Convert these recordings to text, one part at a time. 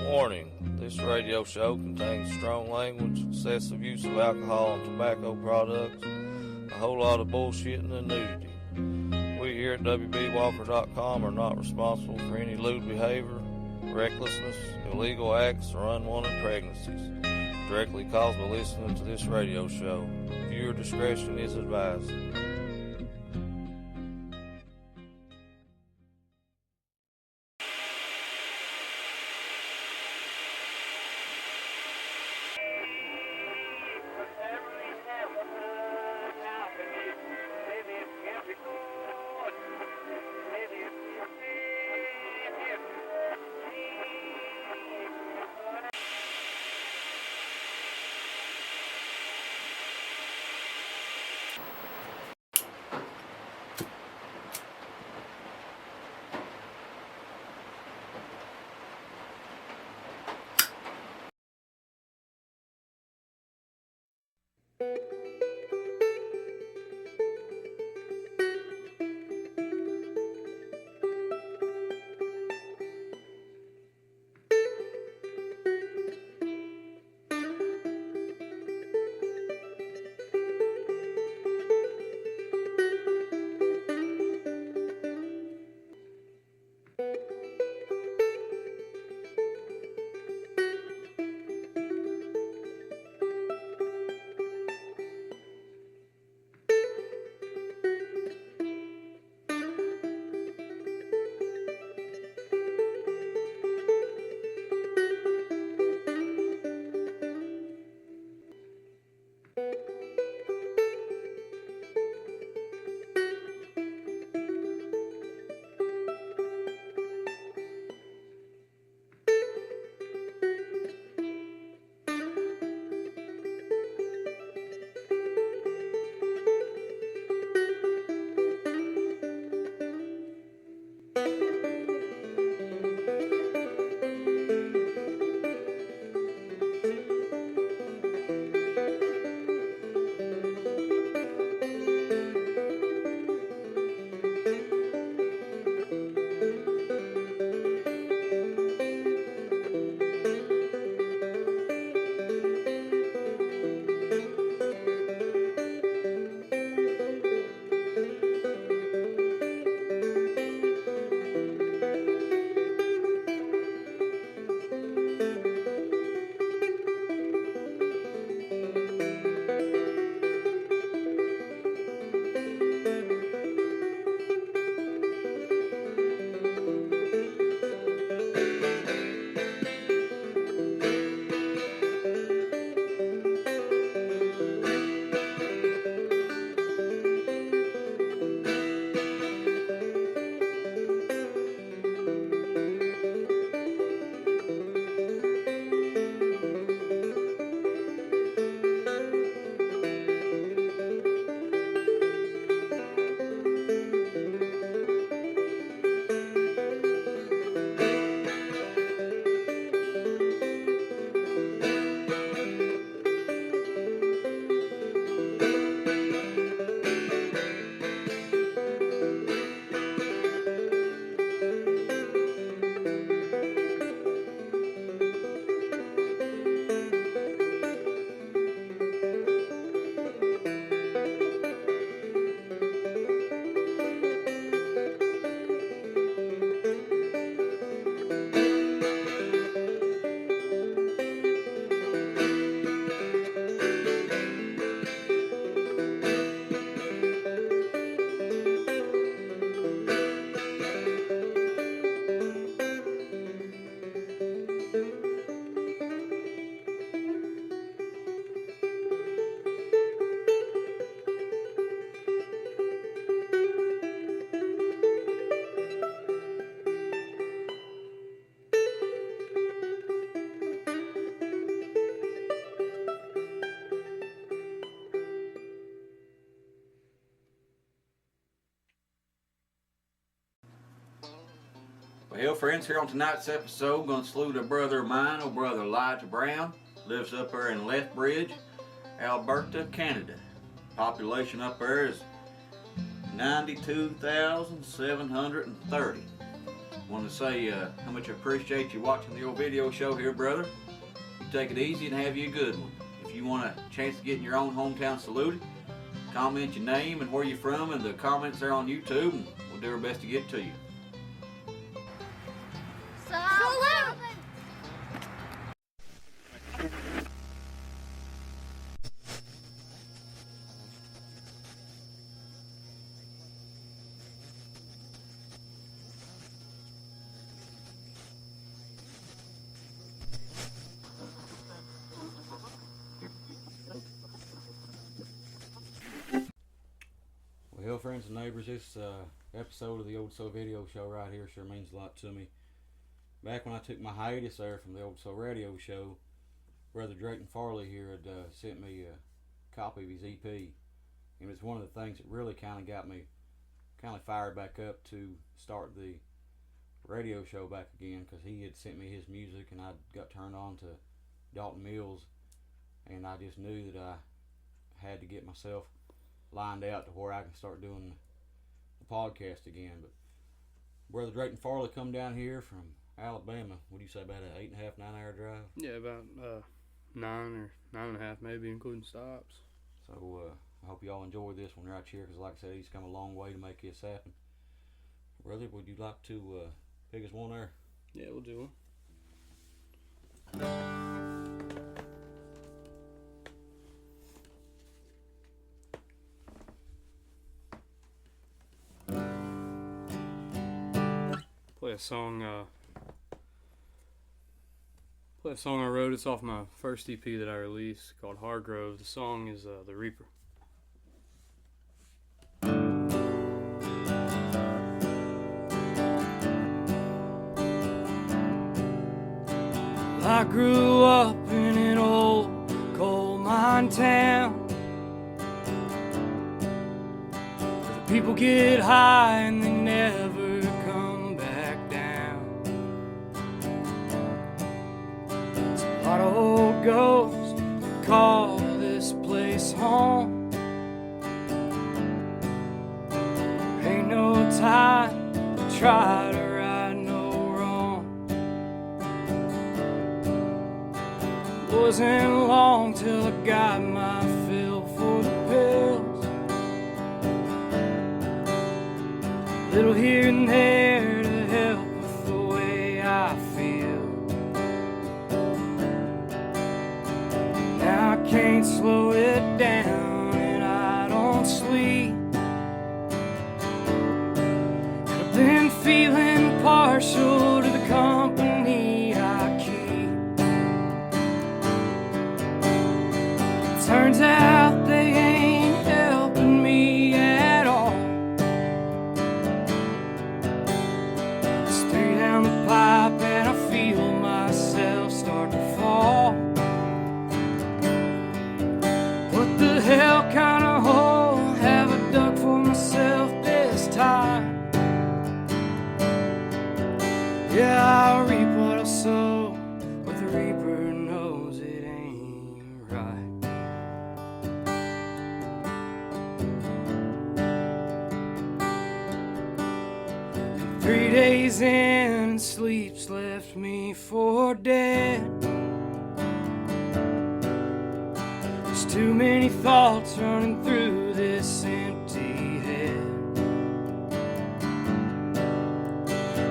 Warning, this radio show contains strong language, excessive use of alcohol and tobacco products, a whole lot of bullshitting and nudity. We here at WBWalker.com are not responsible for any lewd behavior, recklessness, illegal acts, or unwanted pregnancies directly caused by listening to this radio show. Viewer discretion is advised. Well, friends, here on tonight's episode, I'm going to salute a brother of mine, old brother Elijah Brown. Lives up there in Lethbridge, Alberta, Canada. Population up there is 92,730. Want to say how much I appreciate you watching the old video show here, brother. You take it easy and have you a good one. If you want a chance to get in your own hometown saluted, comment your name and where you're from in the comments there on YouTube, and we'll do our best to get to you. Salute! Well, friends and neighbors, this episode of the Old Soul Video Show right here sure means a lot to me. Back when I took my hiatus there from the Old Soul Radio Show, Brother Drayton Farley here had sent me a copy of his EP, and it's one of the things that really kind of got me fired back up to start the radio show back again, because he had sent me his music and I got turned on to Dalton Mills, and I just knew that I had to get myself lined out to where I can start doing the podcast again. But Brother Drayton Farley come down here from Alabama. What do you say, about an 8.5, 9 hour drive? Yeah, about 9 or 9.5 maybe, including stops. So I hope y'all enjoy this one right here, because like I said, he's come a long way to make this happen. Brother, would you like to pick us one there? Yeah, we'll do one. Play a song I wrote. It's off my first EP that I released called Hargrove. The song is The Reaper. I grew up in an old coal mine town where the people get high and they never come back down. There's a lot of old ghosts that call this place home. There ain't no time to try to right no wrong. Wasn't long till I got my fill for the pills. Little here and there to help with the way I feel. Now I can't slow it down and I don't sleep. I've been feeling partial to the company I keep. Turns out they ain't helping me at all. It's 3 down the pipe and I feel myself start to fall. What the hell kind of hole have I dug for myself this time? Yeah, I'll reap what I sow, but the reaper knows it ain't right. 3 days in and sleep's left me for dead. There's too many thoughts running through this empty head.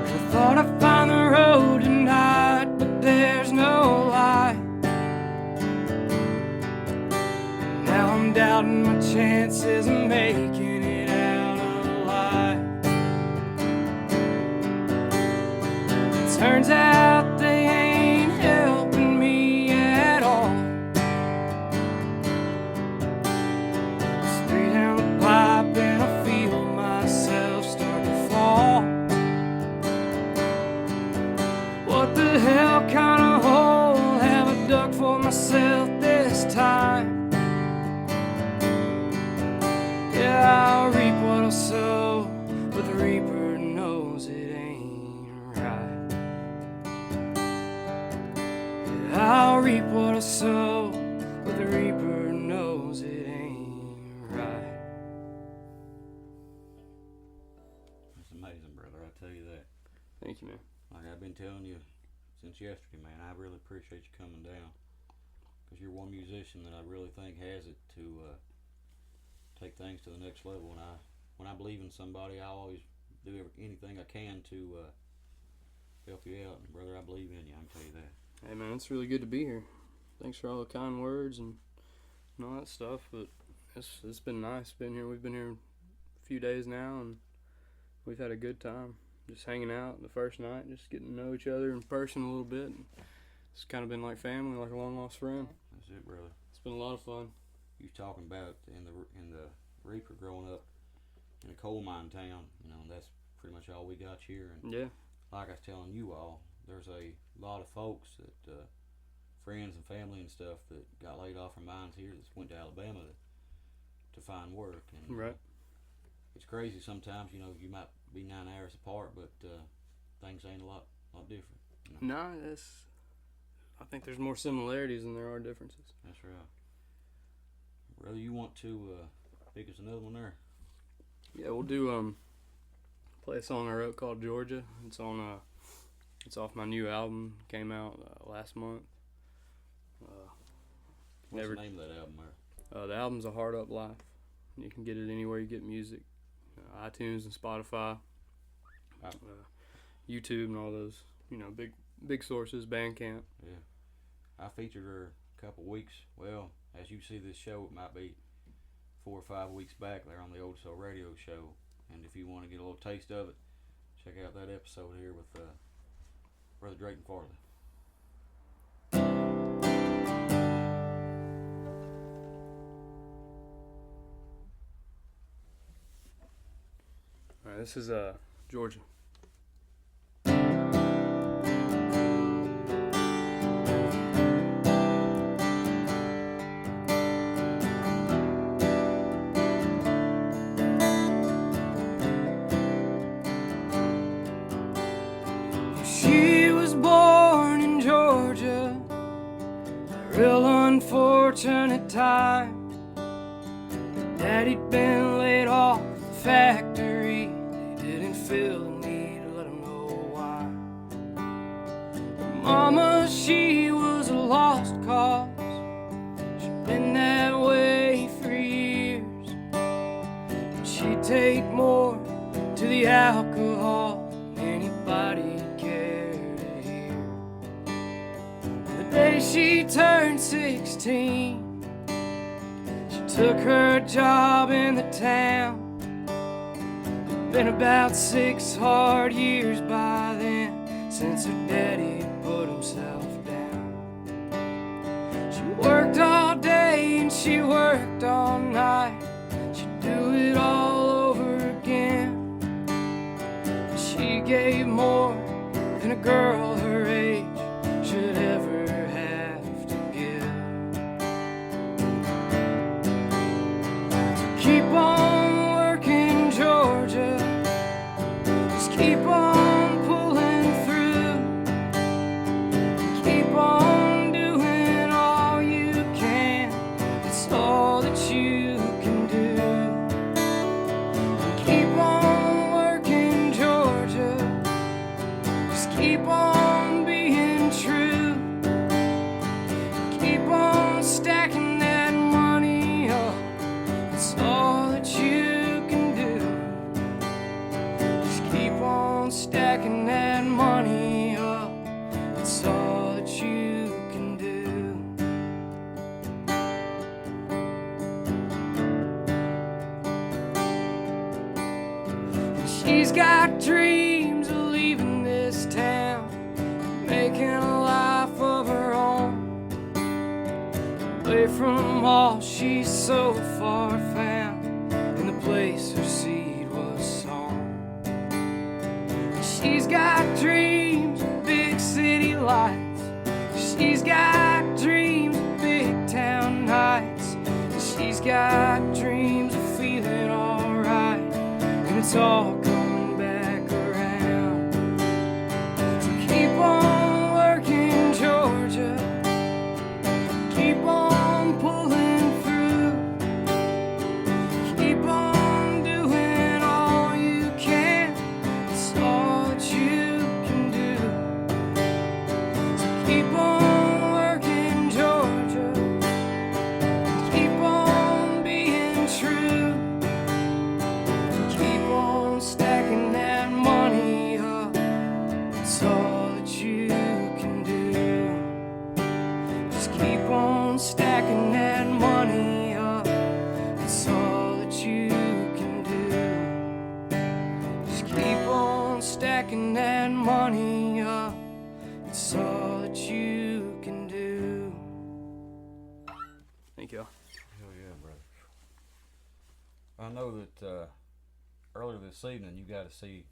I thought I'd find the road tonight, but there's no light. And now I'm doubting my chances of making it out alive. Turns out they ain't helping me at all. It's 3 down the pipe and I feel myself start to fall. What the hell kind of hole have I dug for myself this time? Yeah, I'll reap what I'll sow, but the reaper knows it ain't right. I'll reap what I sow, but the reaper knows it ain't right. That's amazing, brother, I tell you that. Thank Thank you, man. Like I've been telling you since yesterday, man, I really appreciate you coming down. Because you're one musician that I really think has it to take things to the next level. And when I believe in somebody, I always do anything I can to help you out. And brother, I believe in you, I can tell you that. Hey, man, it's really good to be here. Thanks for all the kind words and all that stuff, but it's been nice being here. We've been here a few days now, and we've had a good time. Just hanging out the first night, just getting to know each other in person a little bit. It's kind of been like family, like a long-lost friend. That's it, brother. It's been a lot of fun. You was talking about in the Reaper growing up in a coal mine town. You know, that's pretty much all we got here. And Yeah. like I was telling you all, there's a lot of folks that friends and family and stuff that got laid off from mines here that went to Alabama to find work. And Right. it's crazy sometimes. You know, you might be 9 hours apart, but things ain't a lot different. You know? No, I think there's more similarities than there are differences. That's right. Brother, you want to pick us another one there? Yeah, we'll do play a song I wrote called Georgia. It's on it's off my new album. Came out last month. What's the name of that album there? The album's A Hard Up Life. You can get it anywhere you get music. iTunes and Spotify, YouTube and all those, big sources, Bandcamp. Yeah. I featured her a couple weeks. Well, as you see this show, it might be 4 or 5 weeks back there on the Old Soul Radio Show. And if you want to get a little taste of it, check out that episode here with Brother Drayton Farley. All right, this is Georgia. She was born in Georgia, a real unfortunate time. Daddy'd been laid off the factory. Didn't feel the need to let him know why. Mama, she was a lost cause. She'd been that way for years. She'd take more to the alcohol than anybody cared to hear. The day she turned 16, she took her job in the town. Been about 6 hard years by then since her daddy put himself down. She worked all day and she worked all night. She'd do it all over again. She gave more than a girl her age should ever have to give. So keep on working, Georgia. Keep on pulling through. Keep on doing all you can. It's all that you can do. Keep on working, Georgia. Just keep on being true. Keep on stacking that money up. It's all that you can do. Keep on stacking that money up. It's all that you can do. And she's got dreams of leaving this town, making a life of her own, away from all she's so far found, in the place her seed was sown. She's got dreams of big city lights. She's got dreams of big town nights. She's got dreams of feeling alright, and it's all coming back around. So keep on working, Georgia. Keep on pulling through. Keep on doing all you can. It's all that you can keep on working, Georgia. Keep on being true. Keep on stacking that money up. It's all that you can do. Just keep on stacking that money up. It's all that you can do. Just keep on stacking that money up. It's all that you can do. Thank you. Hell yeah, brother. I know that earlier this evening you got to see,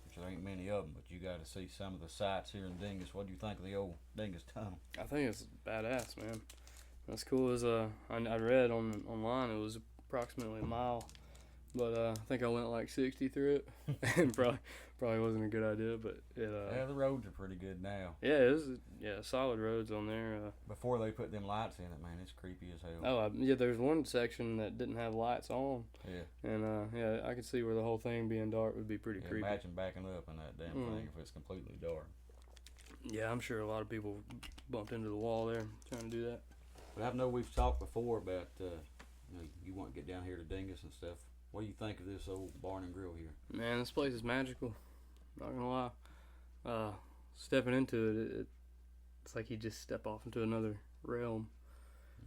which there ain't many of them, but you got to see some of the sights here in Dingus. What do you think of the old Dingus tunnel? I think it's badass, man. That's cool. As I read online, it was approximately a mile, but I think I went like 60 through it, and probably wasn't a good idea. But Yeah, the roads are pretty good now. yeah, solid roads on there. Before they put them lights in it, man, it's creepy as hell. Yeah, there's one section that didn't have lights on, Yeah. and yeah, I could see where the whole thing being dark would be pretty Yeah, creepy. imagine backing up in that damn thing if it's completely dark. Yeah, I'm sure a lot of people bumped into the wall there trying to do that. But I know we've talked before about you want to get down here to Dingus and stuff. What do you think of this old barn and grill here? Man, this place is magical. Not gonna lie. Stepping into it, it's like you just step off into another realm.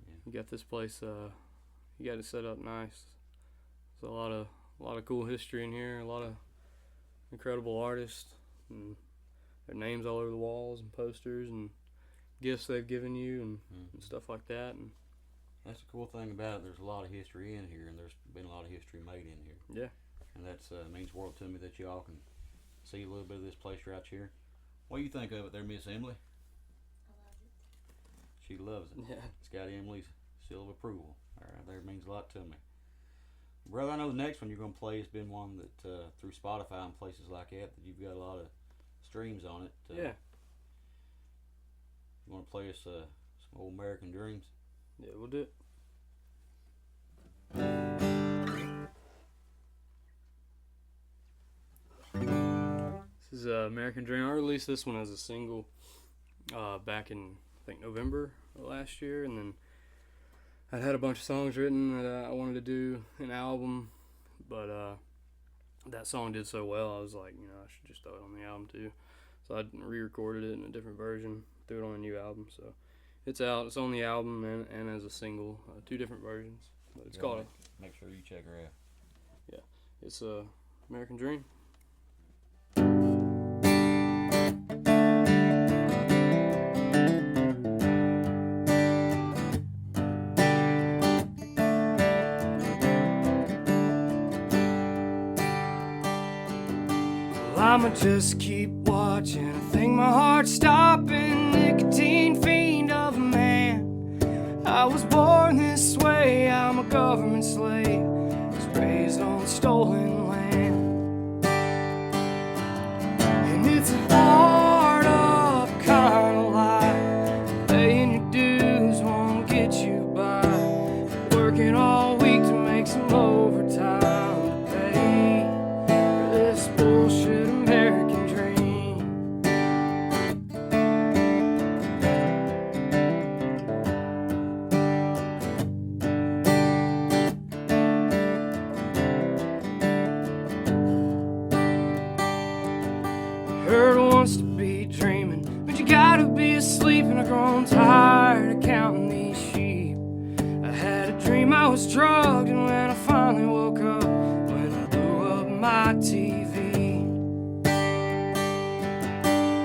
Yeah. You got this place. You got it set up nice. There's a lot of cool history in here. A lot of incredible artists, and their names all over the walls and posters and gifts they've given you and stuff like that. And that's the cool thing about it. There's a lot of history in here, and there's been a lot of history made in here. yeah, And that's means the world to me that y'all can see a little bit of this place right here. What do you think of it there, Miss Emily? I love it. She loves it. yeah. It's got Emily's seal of approval. All right, there means a lot to me. Brother, I know the next one you're going to play has been one that through Spotify and places like that you've got a lot of streams on it. Yeah. You want to play us some old American Dreams? Yeah, we'll do it. This is American Dream. I released this one as a single back in, I think, November of last year, and then I had a bunch of songs written that I wanted to do an album, but that song did so well, I was like, I should just throw it on the album too. So I re-recorded it in a different version, threw it on a new album. So it's out. It's on the album and as a single, 2 different versions. But it's called. Make sure you check her out. Yeah, it's American Dream. I'ma just keep watching. I think my heart's stopping. Nicotine fiend of a man. I was born this way. I'm a government slave. Was raised on stolen land. And it's a hard up kind of life. Paying your dues won't get you by. Working all week to make some overtime to pay for this bullshit American dream. Heard wants to be dreaming, but you gotta be asleep, and I've grown tired of counting these sheep. I had a dream I was drugged, and when I finally woke up, when I blew up my TV.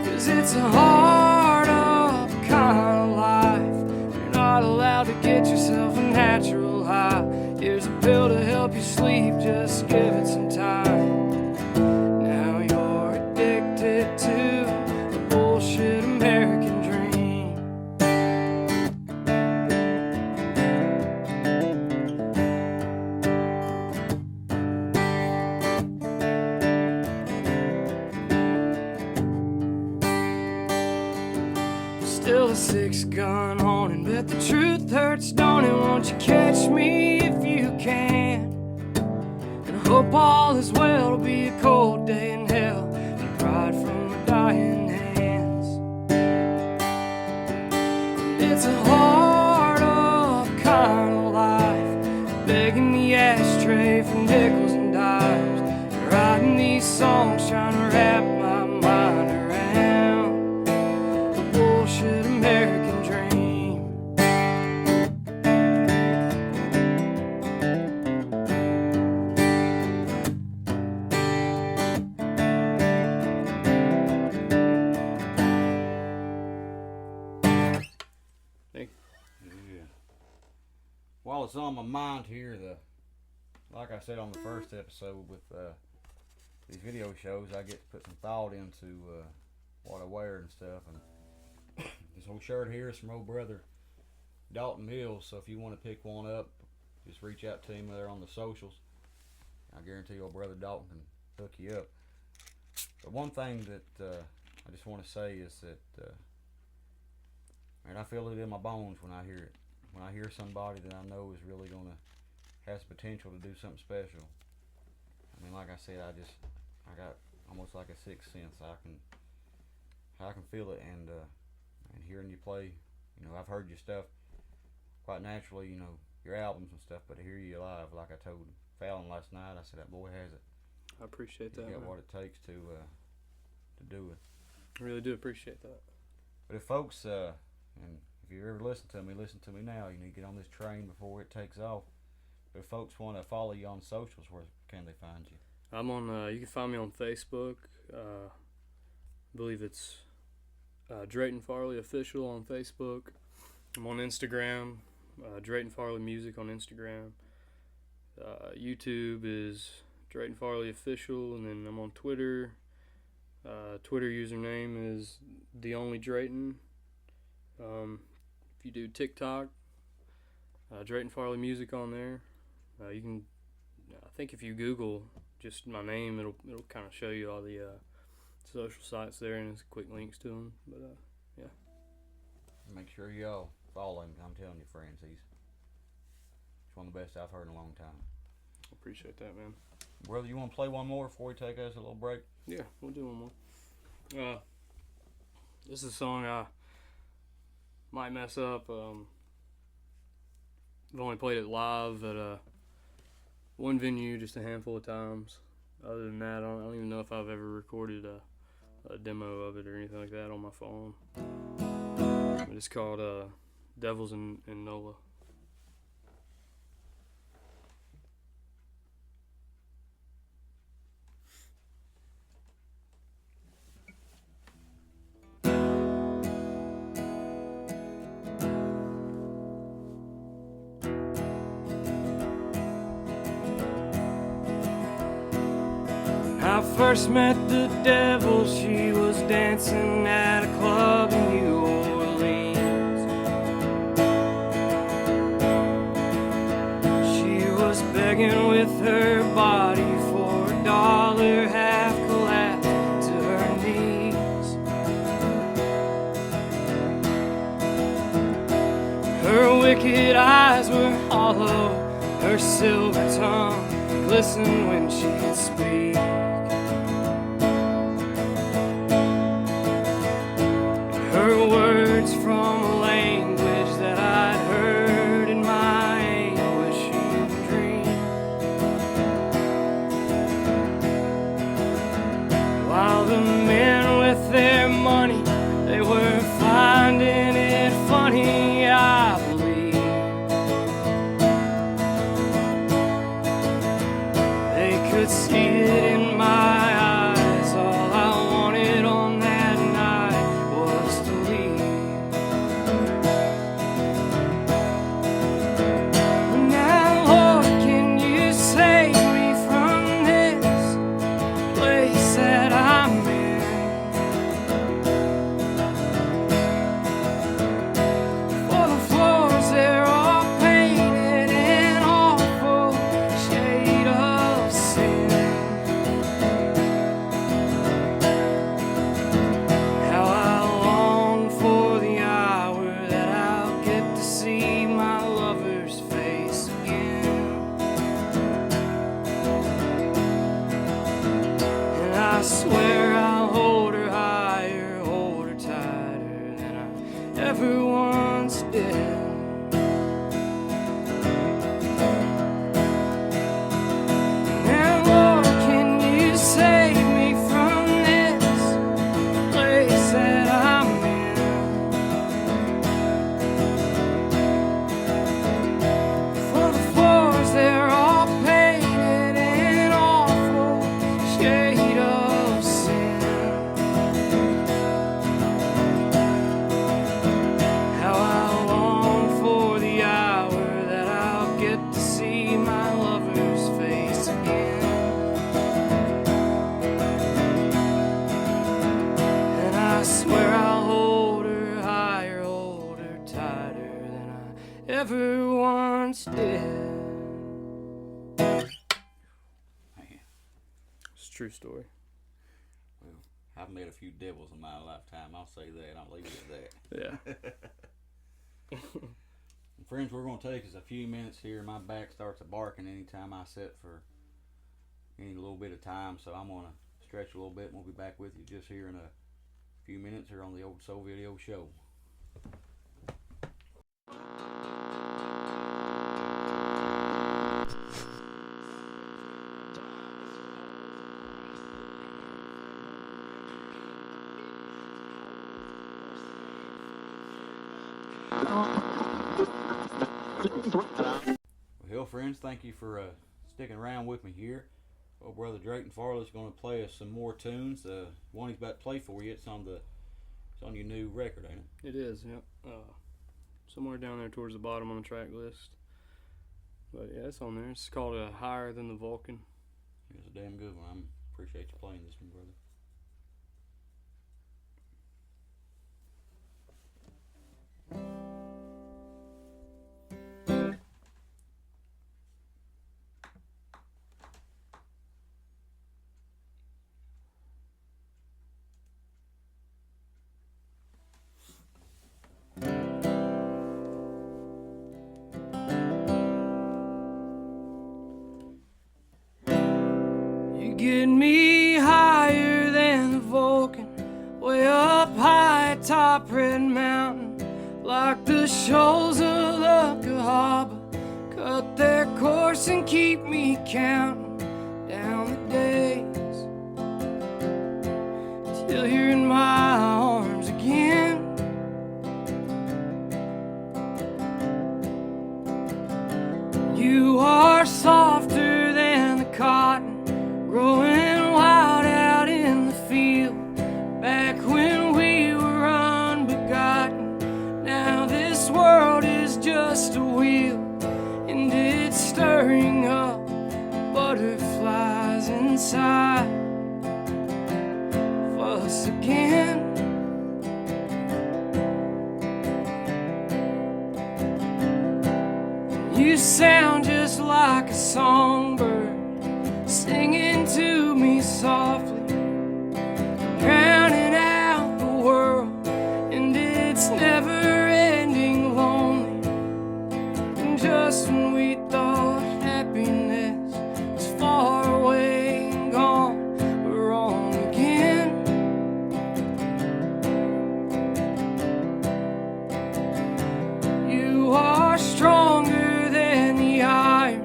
'Cause it's a hard up kind of life. You're not allowed to get yourself a natural high. Here's a pill to help you sleep, just give it some time. Now you're addicted to the bullshit American dream. Still a 6-gun haunting, but the truth hurts, don't it? Won't you catch me if you can? And I hope all is well. It'll be a cold day in hell. You cried from my dying hands. It's a hard up kind of life, begging the ashtray for nickels and dimes, writing these songs trying to wrap my mind around the bullshit American dream. Yeah. While it's on my mind here, like I said on the first episode with these video shows, I get to put some thought into what I wear and stuff. And this old shirt here is from old brother Dalton Mills. So if you want to pick one up, just reach out to him there on the socials. I guarantee old brother Dalton can hook you up. But one thing that I just want to say is that man, I feel it in my bones when I hear it. When I hear somebody that I know is really gonna has potential to do something special. I mean, like I said, I got almost like a sixth sense. I can feel it, and hearing you play, you know, I've heard your stuff quite naturally, you know, your albums and stuff, but to hear you live, like I told Fallon last night, I said that boy has it. I appreciate that. He's got Man. what it takes to do it. I really do appreciate that. But if folks, and if you ever listen to me now. You need to get on this train before it takes off. But if folks want to follow you on socials, where can they find you? I'm on, you can find me on Facebook. I believe it's Drayton Farley Official on Facebook. I'm on Instagram, Drayton Farley Music on Instagram. YouTube is Drayton Farley Official, and then I'm on Twitter. Twitter username is The Only Drayton. If you do TikTok, Drayton Farley Music on there. You can, I think if you Google just my name, it'll kind of show you all the social sites there, and it's quick links to them. But yeah. Make sure y'all follow him. I'm telling you, friends, he's one of the best I've heard in a long time. Appreciate that, man. Brother, you want to play one more before we take us a little break? Yeah, we'll do one more. This is a song I might mess up. I've only played it live at one venue just a handful of times. Other than that, I don't even know if I've ever recorded a demo of it or anything like that on my phone. But it's called Devils in NOLA. I first met the devil, she was dancing at a club in New Orleans. She was begging with her body for $1, half collapsed to her knees. Her wicked eyes were hollow, her silver tongue glistened when she could speak. Her words from a language that I'd heard in my anguishing dream. While the men with their money, they were finding it funny, I believe. They could see it in my eyes. All I wanted on that night was to leave. Now, Lord, can you save me from this place that I'm in? For the floors, they're all painted in awful shade of sin. How I long for the hour that I'll get to see my lover's face again. And I swear I'll hold her higher, hold her tighter than I ever once once did. Now, Lord, can you save me from this place that I'm in? For the floors, they're all painted an awful shade of sin. How I long for the hour that I'll get to see my lover's face again. And I swear I'll hold her higher, hold her tighter than I ever once did. Man, It's a true story. well, I've met a few devils in my lifetime. I'll say that. I'll leave it at that. Yeah. And friends, we're going to take us a few minutes here. My back starts barking anytime I sit for any little bit of time, so I'm going to stretch a little bit and we'll be back with you just here in a few minutes here on the Old Soul Video Show. Well, friends, thank you for sticking around with me here. Old brother Drayton Farley is going to play us some more tunes. One he's about to play for you. It's on your new record, ain't it? It is, yep. Somewhere down there towards the bottom on the track list. But yeah, it's on there. It's called Higher Than the Vulcan. It's a damn good one. I appreciate you playing this one, brother. You get me higher than the Vulcan, way up high atop Red Mountain, like the shoals of the Cahaba, cut their course and keep me counting down the days till you're in my arms again. You are softer than the cotton growing wild out in the field, back when we were unbegotten. Now this world is just a wheel, and it's stirring up butterflies inside of us again. You sound just like a songbird singing to me softly, drowning out the world, and it's never ending lonely. And just when we thought happiness was far away and gone, we're wrong again. You are stronger than the iron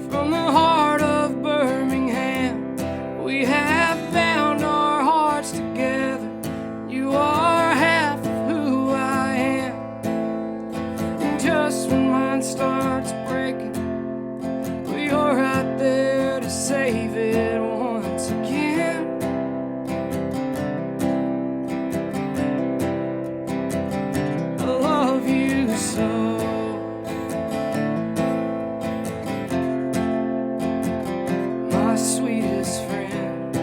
from the heart of Birmingham. We have bound our hearts together. You are half of who I am. And just when mine starts breaking, well, you're right there to save it once again. I love you so. My sweetest friend,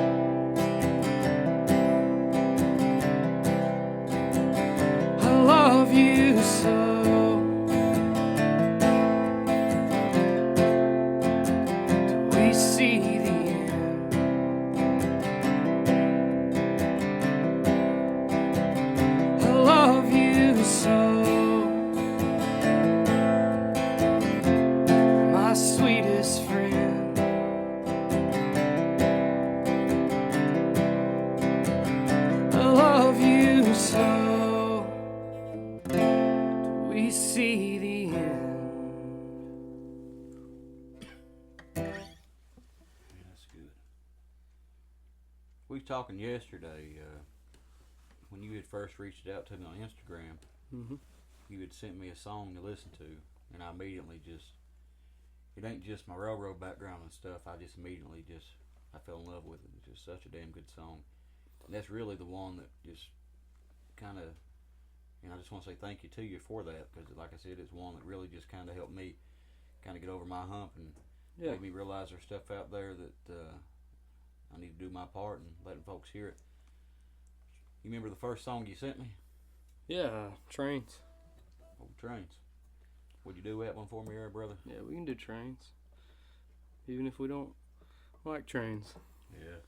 I love you so. Till we see the end. I love you so. My sweetest friend, I love you so. we see the end. Yeah, that's good. We was talking yesterday, when you had first reached out to me on Instagram, Mm-hmm. you had sent me a song to listen to, and I immediately just, it ain't just my railroad background and stuff, I just immediately I fell in love with it. It's just such a damn good song. And that's really the one that just kind of, I just want to say thank you to you for that, because like I said, it's one that really just kind of helped me kind of get over my hump and made me realize there's stuff out there that I need to do my part and letting folks hear it. You remember the first song you sent me? Yeah, trains. Oh, Trains. Would you do that one for me there, brother? Yeah, we can do trains. Even if we don't like trains. Yeah.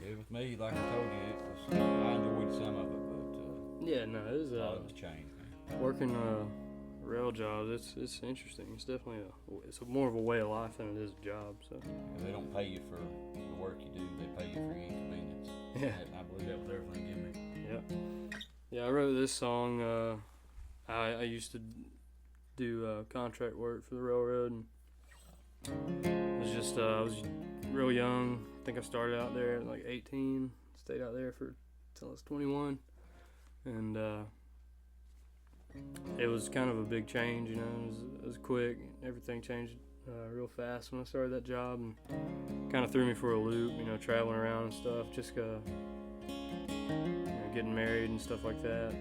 Yeah, with me, like I told you, it was, I enjoyed some of it, but Yeah, no, it was a lot of it was Chains, man. working rail jobs. It's interesting. It's definitely more of a way of life than it is a job. So Yeah, they don't pay you for the work you do; they pay you for your inconvenience. yeah, And I believe that was everything in me. yeah. I wrote this song. I used to do contract work for the railroad, and I was real young. I think I started out there at like 18. Stayed out there till I was 21, and it was kind of a big change. You know, it was quick. Everything changed real fast when I started that job, and kind of threw me for a loop. You know, traveling around and stuff. Just getting married and stuff like that.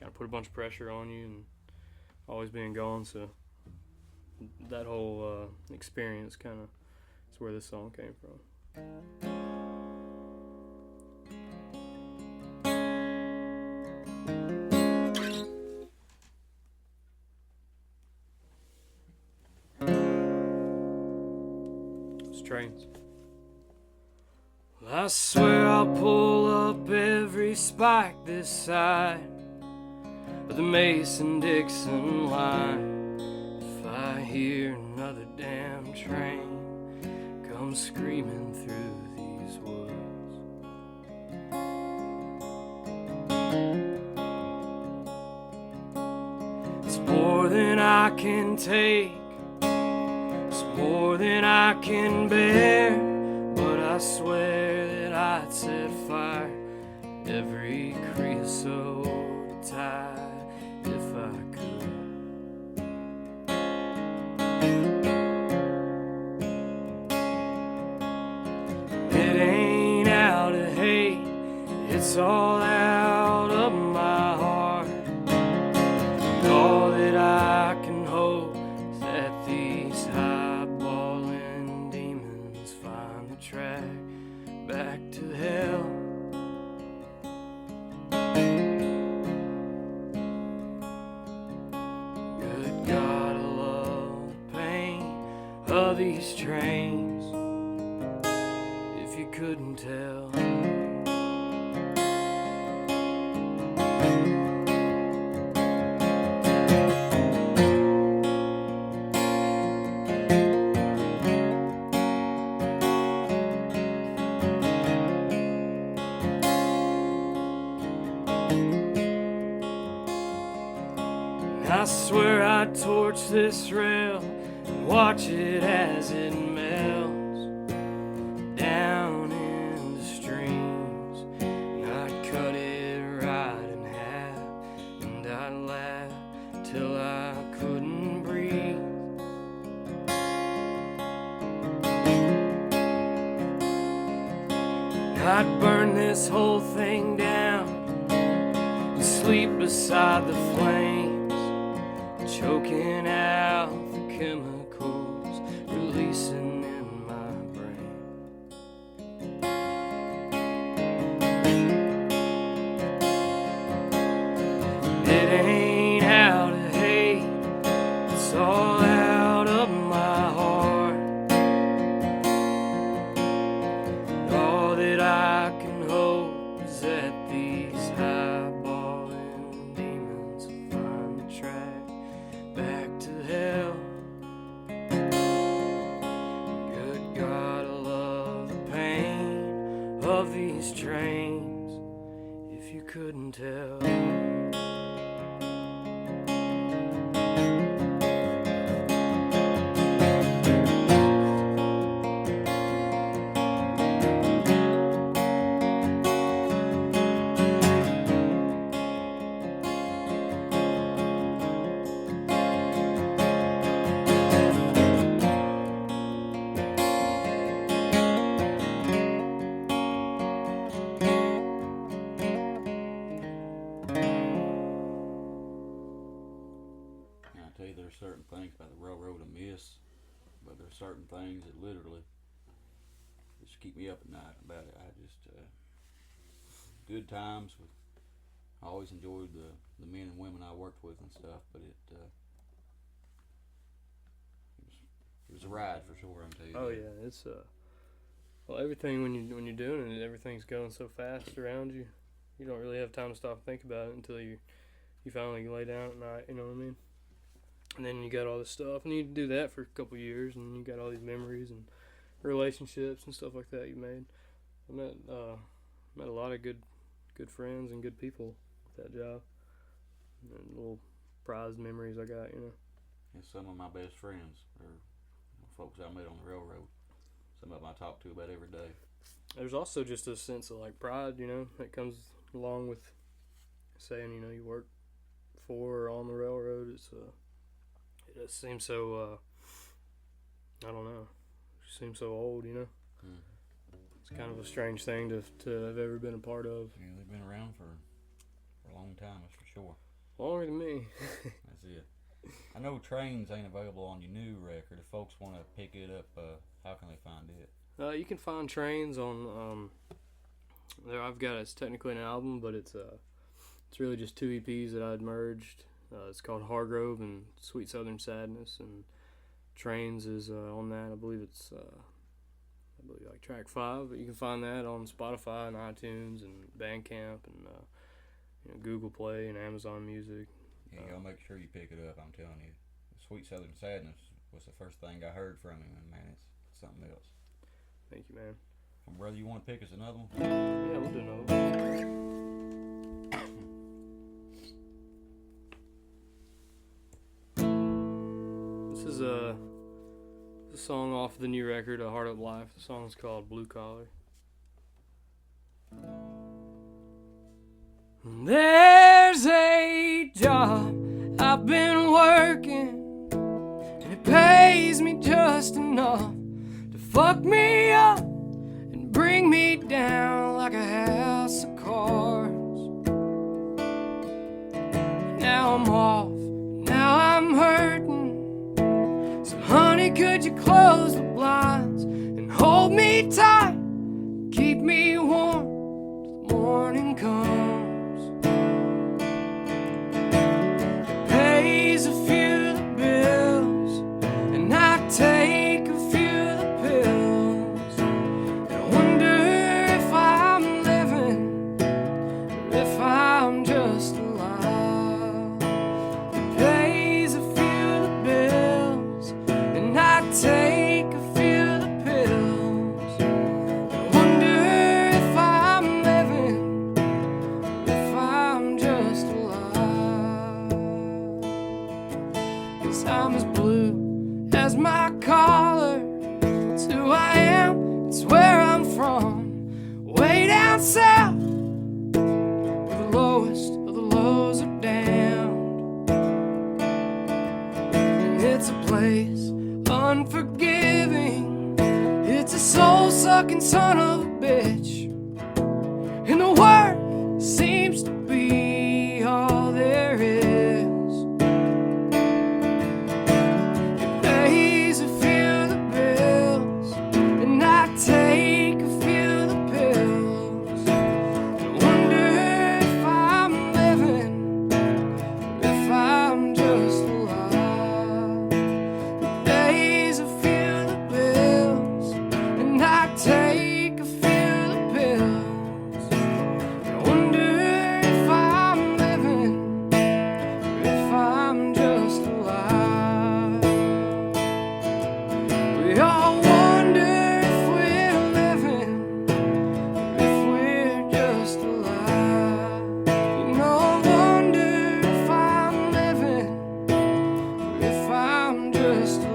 Kind of put a bunch of pressure on you, and always being gone. So that whole experience kind of is where this song came from. It's Trains. Well, I swear I'll pull up every spike this side of the Mason-Dixon line if I hear another damn train come screaming through these woods. It's more than I can take, it's more than I can bear, but I swear that I'd set fire every creosote tie if I could. It ain't out of hate, it's all out of my heart. And all that I can hope is that these high-balling demons find the track back to hell. Good God, I love the pain of these trains, if you couldn't tell. I swear I'd torch this rail and watch it as it melts down into streams. And I'd cut it right in half, and I'd laugh till I couldn't breathe. I'd burn this whole thing down and sleep beside the flames, choking out the chemicals releasing in my brain. It ain't out of hate, it's all out of my heart. And all that I can hope is that these high-balling demons find the track back to hell. Good God, I love the pain of these trains, if you couldn't tell. tell you, there's certain things about the railroad I miss, but there's certain things that literally just keep me up at night about it. I just good times with. I always enjoyed the men and women I worked with and stuff, but it was a ride for sure. I'm telling you. Oh that. yeah, it's well, everything when you're doing it, everything's going so fast around you. You don't really have time to stop and think about it until you finally lay down at night. You know what I mean? And then you got all this stuff, and you do that for a couple years, and you got all these memories and relationships and stuff like that you made. I met a lot of good friends and good people with that job. And little prized memories I got, you know. And some of my best friends are folks I met on the railroad. Some of them I talk to about every day. There's also just a sense of like pride, you know, that comes along with saying, you know, you work for or on the railroad. It just seems so I don't know, it seems so old, you know. It's kind of a strange thing to have ever been a part of. Yeah, they've been around for a long time, that's for sure. Longer than me. That's it. I know Trains ain't available on your new record. If folks want to pick it up, how can they find it? You can find Trains on there. I've got it's technically an album, but it's really just 2 EPs that I'd merged. It's called Hargrove and Sweet Southern Sadness, and Trains is on that. I believe it's like track 5, but you can find that on Spotify and iTunes and Bandcamp and Google Play and Amazon Music. Yeah, y'all make sure you pick it up. I'm telling you, Sweet Southern Sadness was the first thing I heard from him, and man, it's something else. Thank you, man. Well, brother, you want to pick us another one? Yeah, we'll do another one. This is a song off the new record, A Heart Up Life. The song's called Blue Collar. There's a job I've been working, and it pays me just enough to fuck me up and bring me down like a house of cards. Now I'm off, now I'm hurting. So honey, could you close the blinds and hold me tight, keep me warm till the morning comes. Pays a few of the bills, and I take a few of the pills, and I wonder if I'm living or if I'm just alive. Pays a few of the bills, and I take a few of the pills, and I wonder if I'm living or if I'm just alive. 'Cause I'm as blue as my collar. It's who I am, it's where I'm from. Way down south, where the lowest of the lows are damned. And it's a place unforgiving. It's a soul-sucking son of a bitch. And the work seems to be all there is. It pays a few of the bills, and I take a few of the pills, and I wonder if I'm living or if I'm just alive. It pays a few of the bills, and I take a few of the pills, and I wonder if I'm living or if I'm just alive. We all wonder if we're living or if we're just alive. You know, I wonder if I'm living or if I'm just alive.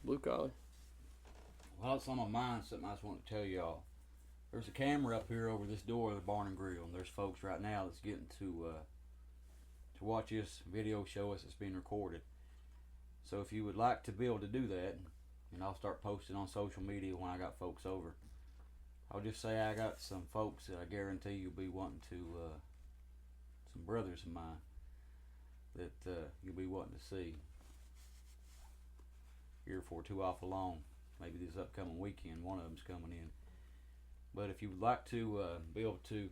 Blue collar. Well, it's on my mind, something I just want to tell y'all. there's a camera up here over this door of the Barn and Grill, and there's folks right now that's getting to watch this video show as it's being recorded. So if you would like to be able to do that, and I'll start posting on social media when I got folks over. I'll just say I got some folks that I guarantee you'll be wanting to, some brothers of mine that you'll be wanting to see here for too awful long. Maybe this upcoming weekend, one of them's coming in. But if you would like to be able to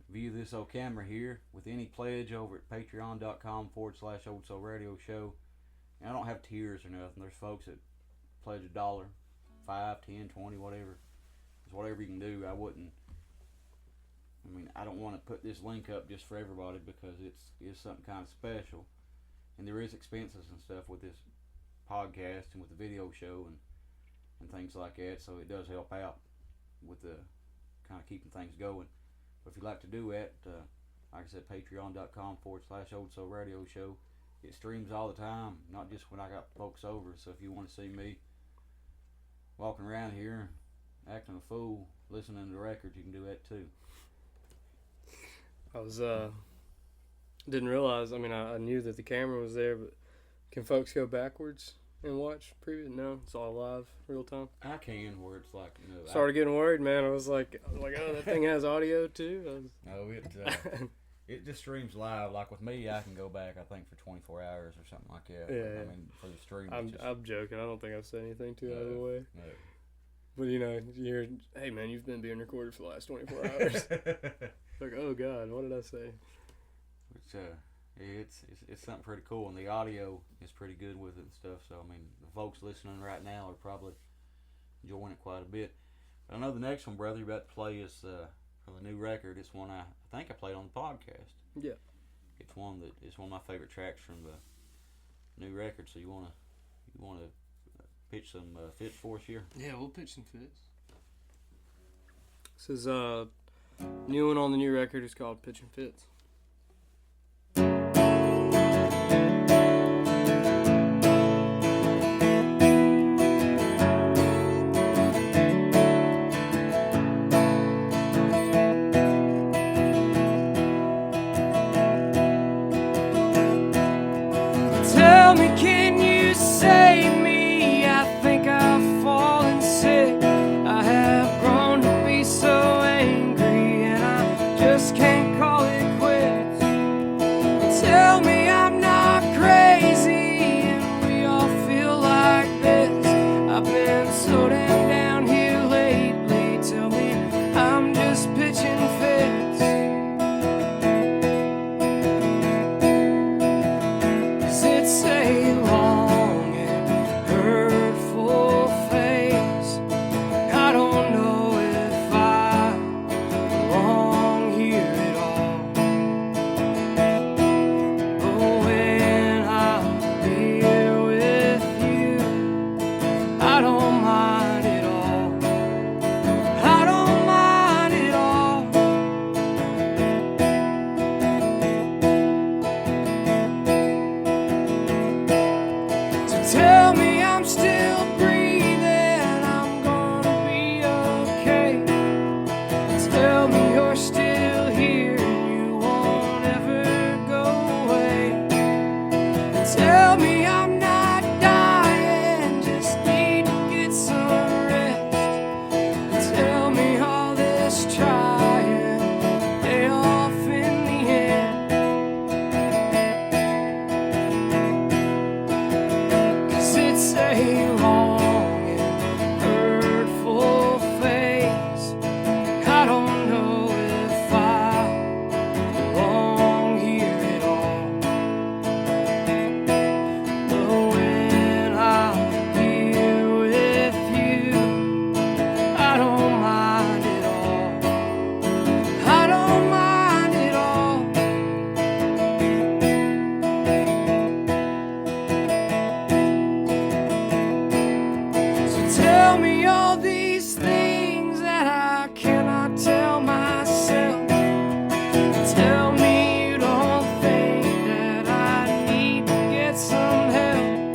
view this old camera here with any pledge over at patreon.com/Old Soul Radio Show. And I don't have tiers or nothing. There's folks that pledge $1, $5, $10, $20, whatever. It's whatever you can do. I don't want to put this link up just for everybody because it's something kind of special. And there is expenses and stuff with this podcast and with the video show and things like that. So it does help out with the kind of keeping things going. But if you'd like to do that, like I said, patreon.com/Old Soul Radio Show. It streams all the time, not just when I got folks over. So if you want to see me walking around here acting a fool, listening to the records, you can do that too. I was didn't realize. I knew that the camera was there, but can folks go backwards and watch previous? No, it's all live, real time. I can, where it's like, Started getting worried, man. I was like, oh, that thing has audio too. It just streams live. Like with me, I can go back, I think, for 24 hours or something like that. Yeah. For the stream. I'm joking. I don't think I've said anything too out of the way. No. But you're, hey man, you've been being recorded for the last 24 hours. Like, oh God, what did I say? Which, it's something pretty cool, and the audio is pretty good with it and stuff. So the folks listening right now are probably enjoying it quite a bit. But I know the next one, brother, you're about to play is from the new record. It's one I think I played on the podcast. Yeah. It's one of my favorite tracks from the new record. So you wanna pitch some fits for us here? Yeah, we'll pitch some fits. This is new one on the new record. It's called Pitching Fits. Tell me, can you save me? I think I've fallen sick. I have grown to be so angry, and I just can't call it quits. Tell me I'm not crazy, and we all feel like this. I've been so damn down here lately. Tell me I'm just pitching fits. 'Cause it's a long and hurtful phase. I don't know if I belong here at all. But when I'm here with you, I don't mind at all. I don't mind at all. So tell me I'm still breathing, I'm gonna be okay. Tell me you're still here and you won't ever go away. Tell me I'm not dying, just need to get some rest. Tell me all this trying pay off in the end. 'Cause it's a long and hurtful phase. I don't know if I belong here at all. But when I'm here with you, I don't mind at all. I don't mind at all. So tell me all these things that I cannot tell myself. Tell me you don't think that I need to get some help.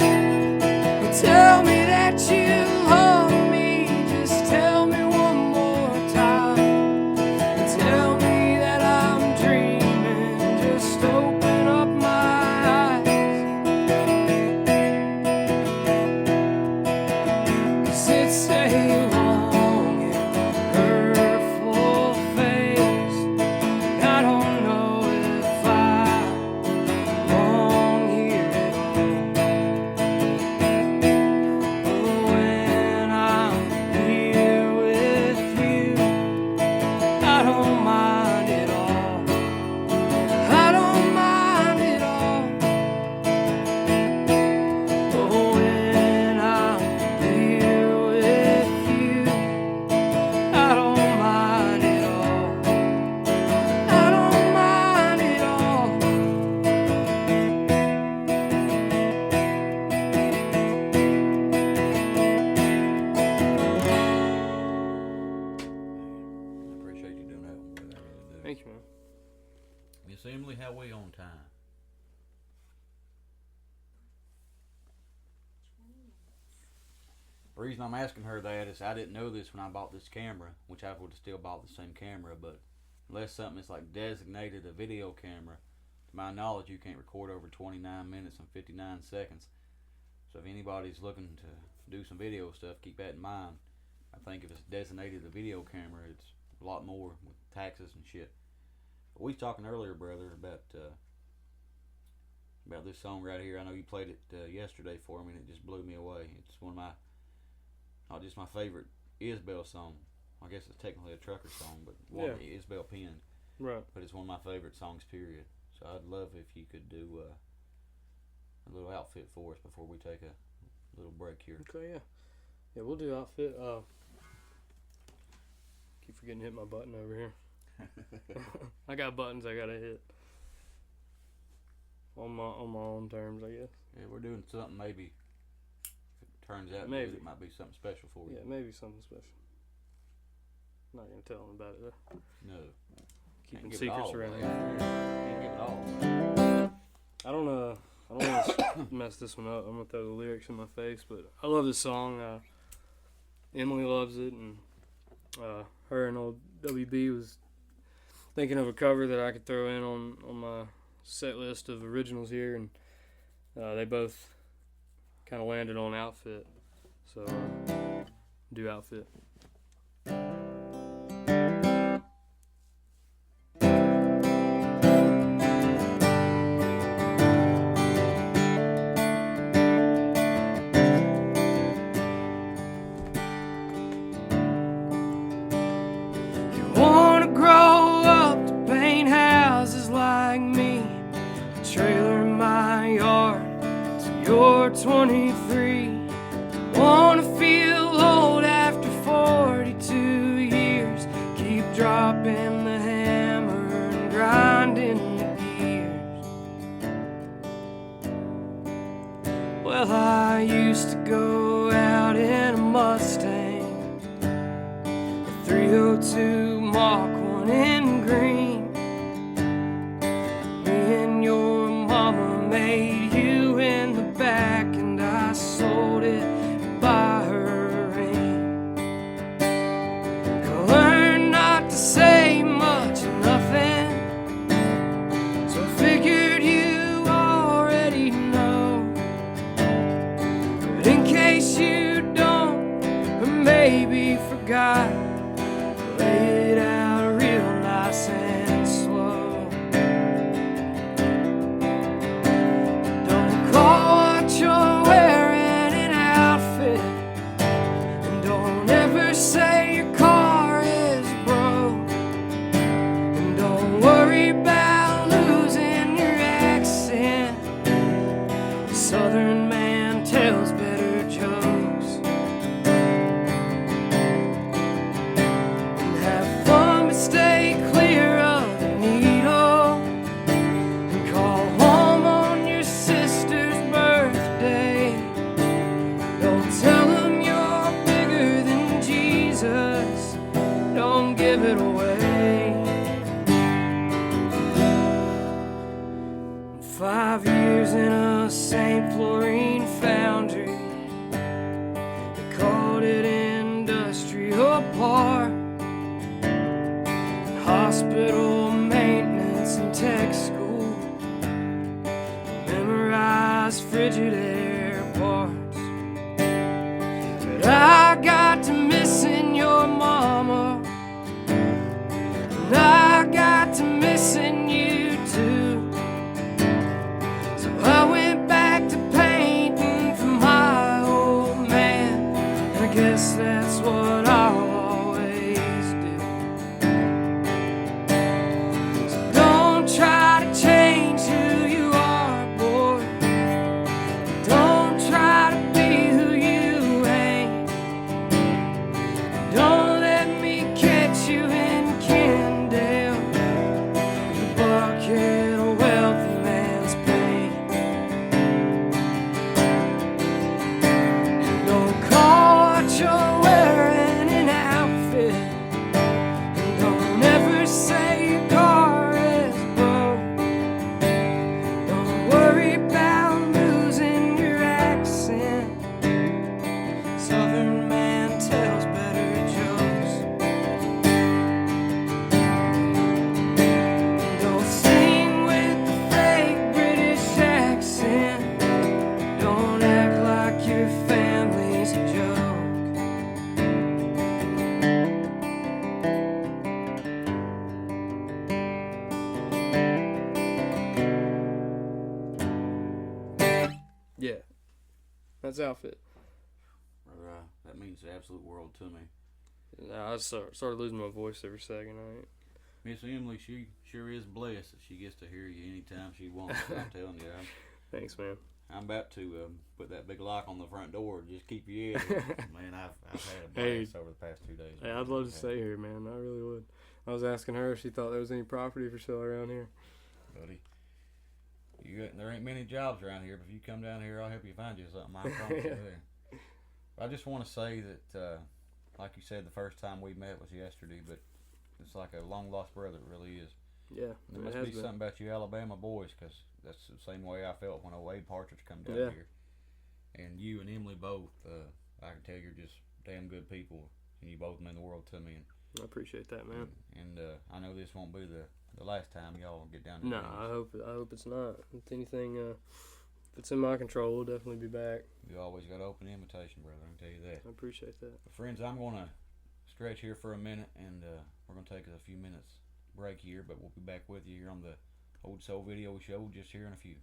Tell me that you love me, just tell me one more me how we on time. 20 minutes. The reason I'm asking her that is I didn't know this when I bought this camera, which I would have still bought the same camera, but unless something is like designated a video camera, to my knowledge, you can't record over 29 minutes and 59 seconds. So if anybody's looking to do some video stuff, keep that in mind. I think if it's designated a video camera, it's a lot more with taxes and shit. But we was talking earlier, brother, about this song right here. I know you played it yesterday for me, and it just blew me away. It's one of my, not just my favorite Isbell song. I guess it's technically a trucker song, but one that Isbell penned. Right. But it's one of my favorite songs, period. So I'd love if you could do a little outfit for us before we take a little break here. Okay, yeah. Yeah, we'll do outfit. Keep forgetting to hit my button over here. I got buttons I gotta hit. On my own terms, I guess. Yeah, we're doing something maybe. If it turns out Maybe. good, it might be something special for you. Yeah, maybe something special. Not gonna tell them about it though. No. Keeping Can't give it secrets all around away. here. Can't give it all away. I don't want to mess this one up. I'm gonna throw the lyrics in my face, but I love this song. Emily loves it, and her and old WB was thinking of a cover that I could throw in on my set list of originals here, and they both kind of landed on outfit, so do outfit. Trailer in my yard till you're 23. Wanna feel old after 42 years. Keep dropping the hammer and grinding the gears. Well, I used to go out in a Mustang, a 302 Mach 1 in green. Made you in the back, and I sold it to buy her a ring. I learned not to say much or nothing, so I figured you already know. But in case you don't, or maybe forgot, lay it out real nice and slow. You're wearing an outfit, and don't ever say your car is broke, and don't worry about losing your accent. The Southern man tells better jokes. And have fun, but stay clear of the needle, and call home on your sister's birthday. Don't tell them you're bigger than Jesus. Don't give it away. 5 years in a St. Florine foundry, they called it industrial park. Hospital maintenance and tech school, memorize frigid air parts. But I got to missing your mama, and I got to missing you too. So I went back to painting for my old man, and I guess that's what I'll always do. So don't try to change who you are, boy. Don't try to be who you ain't. Don't let me catch you in Kendale, the bucket of wealthy man's pain. Don't call what you're wearing an tonight's outfit. Brother, that means the absolute world to me. I started losing my voice every second. Miss Emily, she sure is blessed that she gets to hear you anytime she wants. I'm telling you. Thanks, man. I'm about to put that big lock on the front door and just keep you in. Man, I've had a blast over the past 2 days. Hey, I'd love to stay here, man. I really would. I was asking her if she thought there was any property for sale around here. Buddy, there ain't many jobs around here, but if you come down here, I'll help you find you something. I promise you there. I just want to say that, like you said, the first time we met was yesterday, but it's like a long lost brother. It really is. Yeah, there must be something about you Alabama boys, because that's the same way I felt when Wade Partridge come down here. And you and Emily both, I can tell you're just damn good people, and you both mean the world to me. And I appreciate that, man. And I know this won't be the last time y'all get down to No, I hope it's not. If anything, if it's in my control, we'll definitely be back. You always got an open invitation, brother. I can tell you that. I appreciate that. But friends, I'm going to stretch here for a minute, and we're going to take a few minutes break here, but we'll be back with you here on the Old Soul Video Show just here in a few.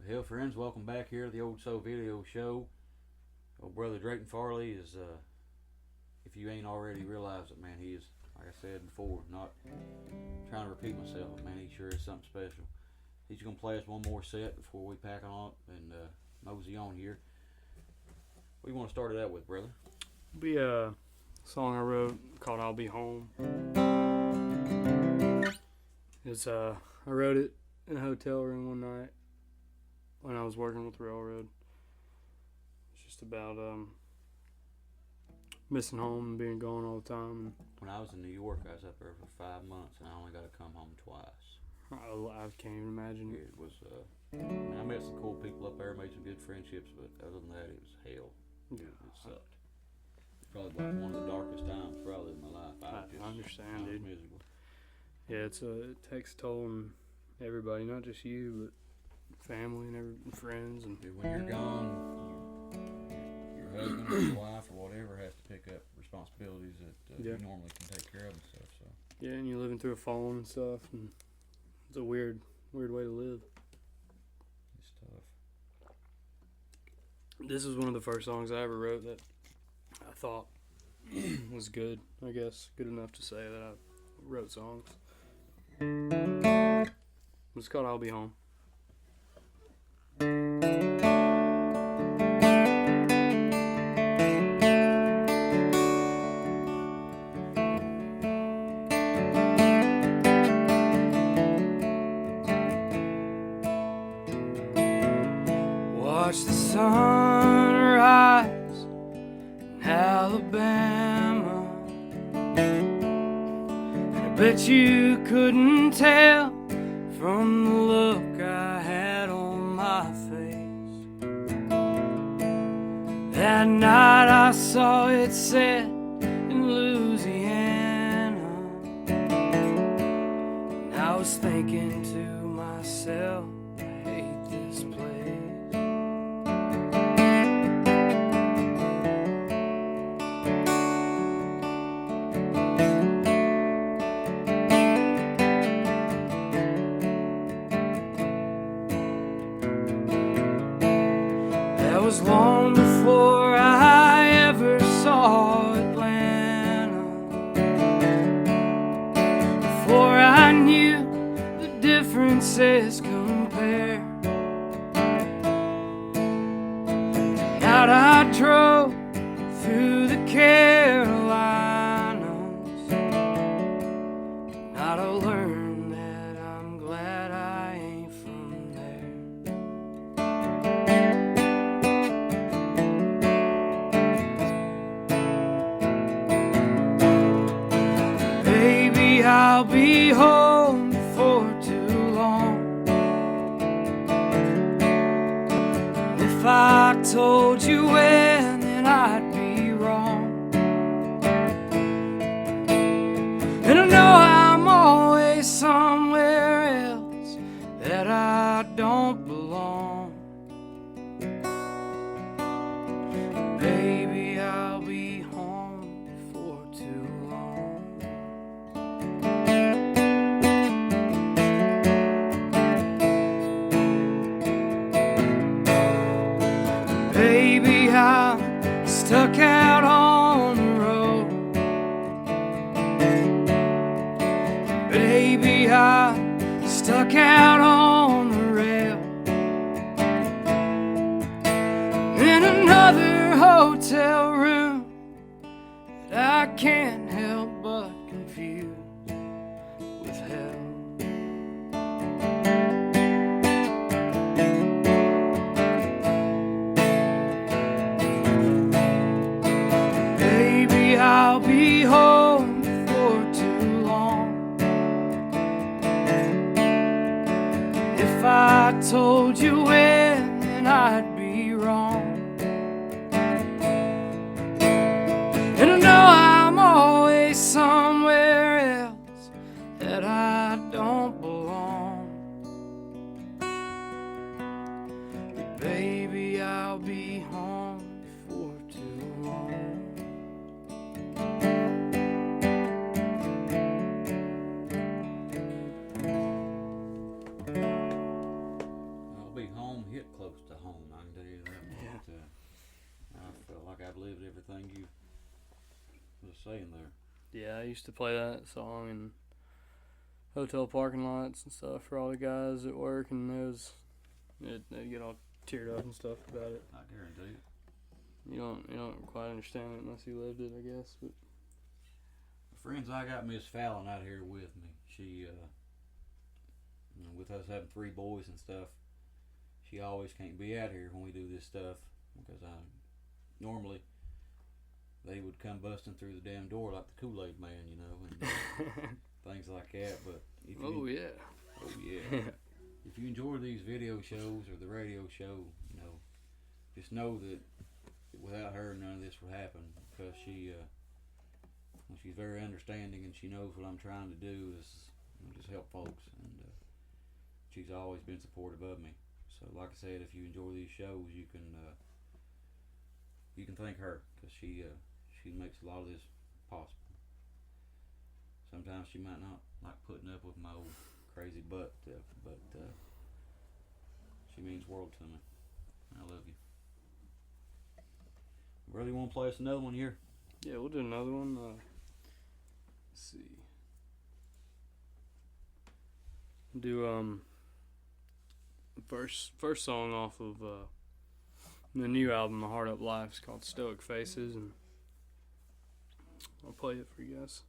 Hell, friends, welcome back here to the Old Soul Video Show. Old brother Drayton Farley is, if you ain't already realized it, man, he is, like I said before, not trying to repeat myself, but man, he sure is something special. He's going to play us one more set before we pack on up and mosey on here. What do you want to start it out with, brother? It'll be a song I wrote called I'll Be Home. It's I wrote it in a hotel room one night when I was working with the railroad. It's just about missing home and being gone all the time. When I was in New York, I was up there for 5 months, and I only got to come home twice. I can't even imagine it. It was, I met some cool people up there, made some good friendships, but other than that, it was hell. It sucked. Probably like one of the darkest times probably in my life. I understand, dude. Miserable. Yeah, it takes a toll on everybody, not just you, but family and friends. And when you're gone, your husband or your wife or whatever has to pick up responsibilities that you normally can take care of and stuff. So yeah, and you're living through a phone and stuff, and it's a weird way to live. It's tough. This is one of the first songs I ever wrote that I thought was good, I guess. Good enough to say that I wrote songs. It's called I'll Be Home. Watch the sun rise in Alabama. I bet you couldn't tell from the look I had on my face. That night I saw it set in Louisiana, and I was thinking to myself, I hate this place. Was long before I ever saw Atlanta, before I knew the differences compare. Out I drove through the Carolinas, not to learn that I'm glad I ain't from there. Baby, I'll be home before too long. If I told you when, then I'd be wrong. And I know I'm always somewhere else, that I don't belong. stuck out on the rail. In another hotel room that I can't help but confuse with hell. Maybe I'll be home for too long. If I told you when, then I'd be wrong. And I know I'm always somewhere else, that I don't belong. But baby, I'll be home before too long. I'll be home, hit close to home, I can tell you that. Yeah. But, I feel like I've lived everything you was saying there. Yeah, I used to play that song in hotel parking lots and stuff for all the guys at work, and they'd get all teared up and stuff about it. I guarantee it. You don't quite understand it unless you lived it, I guess. But The friends, I got Miss Fallon out here with me. She, with us having 3 boys and stuff, she always can't be out here when we do this stuff, because normally they would come busting through the damn door like the Kool-Aid man, you know, and things like that. But if oh yeah. If you enjoy these video shows or the radio show, you know, just know that without her, none of this would happen, because she's very understanding, and she knows what I'm trying to do is just help folks, and she's always been supportive of me. So, like I said, if you enjoy these shows, you can thank her, because she makes a lot of this possible. Sometimes she might not like putting up with my old crazy butt stuff, but she means the world to me. I love you. Brother, you want to play us another one here? Yeah, we'll do another one. Let's see. Do first song off of the new album, The Hard Up Life, is called Stoic Faces, and I'll play it for you guys.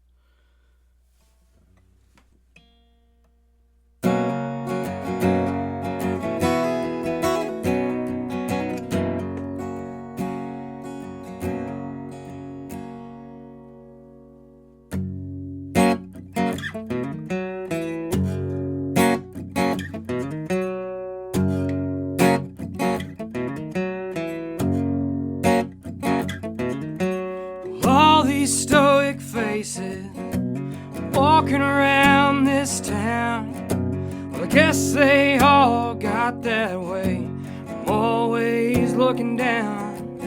All these stoic faces walking around this town, well, I guess they all got that way from always looking down,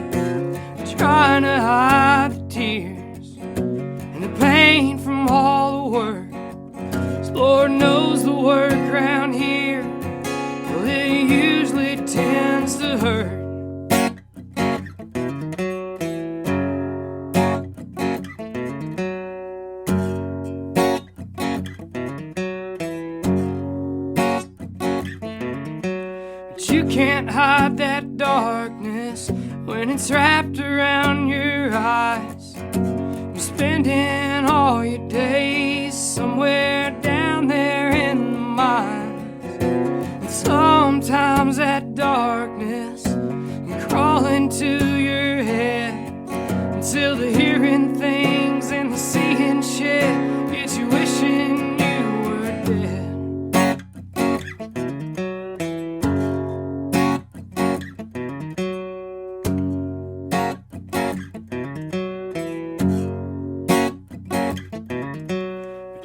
trying to hide the tears and the pain from all the work. 'Cause Lord knows the work around here, well, it usually tends to hurt. You can't hide that darkness when it's wrapped around your eyes. You're spending all your days somewhere down there in the mines. And sometimes that darkness can crawl into your head until the hearing things and the seeing shit gets you wishing you were dead.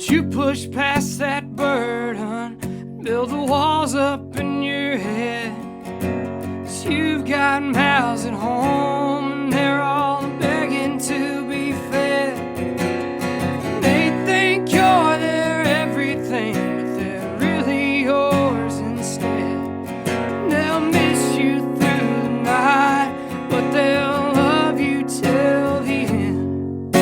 You push past that burden, build the walls up in your head. 'Cause you've got mouths at home and they're all begging to be fed. They think you're their everything, but they're really yours instead. They'll miss you through the night, but they'll love you till the end.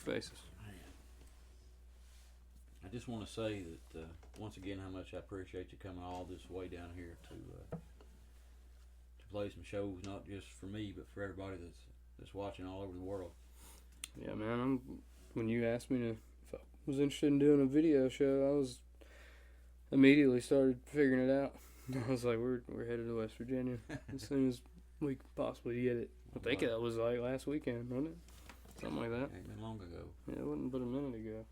faces. I just want to say that once again, how much I appreciate you coming all this way down here to play some shows, not just for me, but for everybody that's watching all over the world. Yeah, man. When you asked me if I was interested in doing a video show, I was immediately started figuring it out. I was like, we're headed to West Virginia as soon as we could possibly get it. I think that was like last weekend, wasn't it? Something like that. Ain't been long ago. Yeah, it wasn't but a minute ago.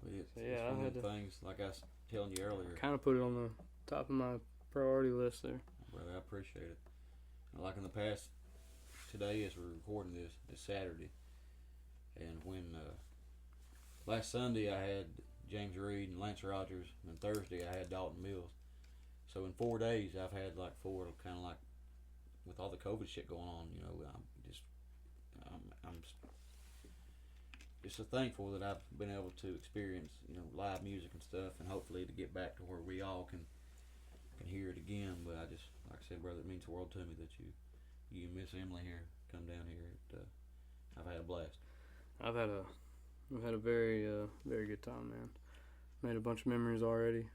But it's Yeah, one I of had the things, like I was telling you earlier. Kind of put it on the top of my priority list there. Brother, I appreciate it. Like in the past, today as we're recording this, it's Saturday. And when last Sunday I had James Reed and Lance Rogers, and Thursday I had Dalton Mills. So in 4 days I've had like four, kind of like with all the COVID shit going on, you know, I'm just so thankful that I've been able to experience, you know, live music and stuff, and hopefully to get back to where we all can hear it again. But I just, like I said, brother, it means the world to me that you and Miss Emily here come down here. I've had a blast. I've had a very very good time, man. Made a bunch of memories already.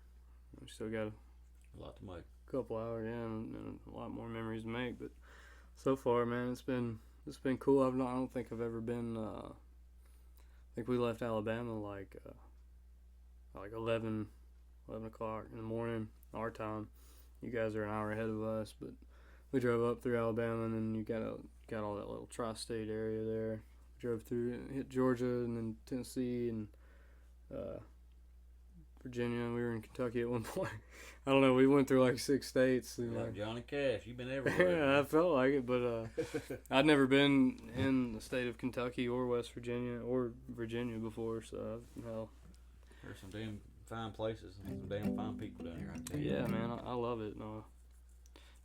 We still got A lot to make. couple hours, yeah, and a lot more memories to make. But so far, man, it's been cool. I don't think I've ever been. I think we left Alabama like 11 o'clock in the morning our time. You guys are an hour ahead of us, but we drove up through Alabama, and then you got all that little tri-state area there. Drove through, hit Georgia, and then Tennessee, and Virginia. We were in Kentucky at one point. I don't know. We went through like 6 states. Like Johnny Cash, you've been everywhere. Yeah, I felt like it, but I'd never been in the state of Kentucky or West Virginia or Virginia before, so hell. There's some damn fine places and some damn fine people down here, I tell you. Yeah, man, I love it. No,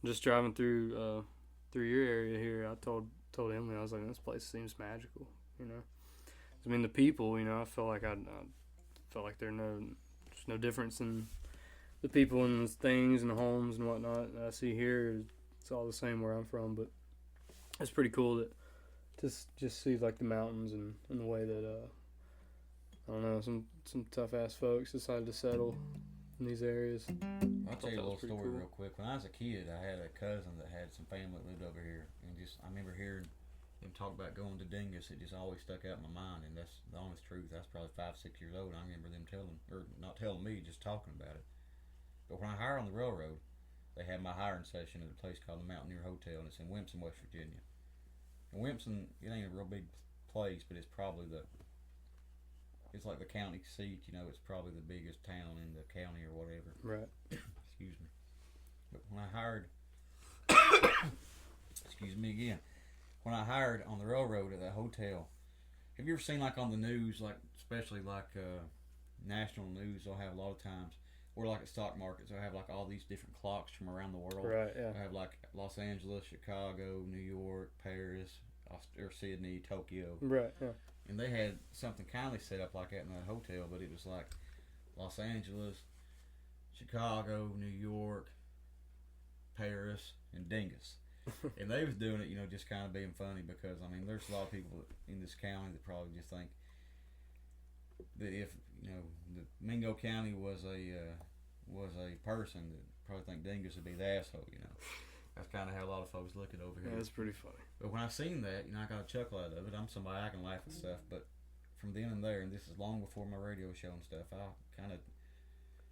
just driving through your area here, I told Emily, I was like, this place seems magical, you know. I mean, the people, you know, I felt like there's no difference in the people and the things and the homes and whatnot that I see here. It's all the same where I'm from, but it's pretty cool to just see like the mountains and the way that I don't know, some tough ass folks decided to settle in these areas. I'll tell you a little story cool. real quick. When I was a kid, I had a cousin that had some family that lived over here, and I remember hearing them talk about going to Dingus. It just always stuck out in my mind, and that's the honest truth. I was probably 5-6 years old, and I remember them not telling me, just talking about it. But when I hired on the railroad, they had my hiring session at a place called the Mountaineer Hotel, and it's in Wimpson, West Virginia. And Wimpson, it ain't a real big place, but it's probably it's like the county seat, you know. It's probably the biggest town in the county or whatever. Right. Excuse me. But when I hired, excuse me again. When I hired on the railroad at that hotel, have you ever seen like on the news, like especially like national news, they'll have a lot of times, or like at stock markets, they'll have like all these different clocks from around the world. Right. Yeah. They'll have like Los Angeles, Chicago, New York, Paris, or Sydney, Tokyo. Right. Yeah. And they had something kindly set up like that in that hotel, but it was like Los Angeles, Chicago, New York, Paris, and Dingus. And they was doing it, you know, just kind of being funny because, I mean, there's a lot of people in this county that probably just think that if, you know, the Mingo County was a person, that probably think Dingus would be the asshole, you know. That's kind of how a lot of folks look at it over here. Yeah, that's pretty funny. But when I seen that, you know, I got a chuckle out of it. I'm somebody, I can laugh at stuff, but from then and there, and this is long before my radio show and stuff, I kind of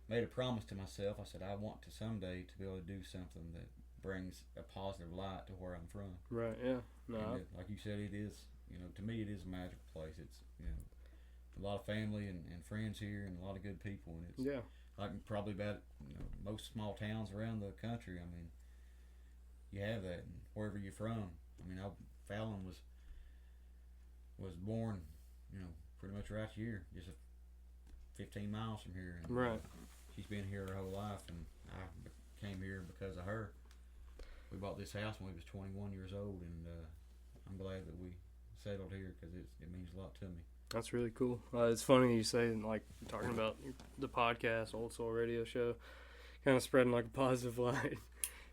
made a promise to myself. I said I want to someday to be able to do something that brings a positive light to where I'm from. Right. Yeah. No. Like you said, it is, you know, to me it is a magical place. It's, you know, a lot of family and friends here and a lot of good people, and it's like probably about, you know, most small towns around the country. I mean, you have that, and wherever you're from. I mean, Fallon was born, you know, pretty much right here, just 15 miles from here. And right. She's been here her whole life, and I came here because of her. We bought this house when we was 21 years old, and I'm glad that we settled here because it means a lot to me. That's really cool. It's funny you say, like, talking about the podcast, Old Soul Radio Show, kind of spreading like a positive light.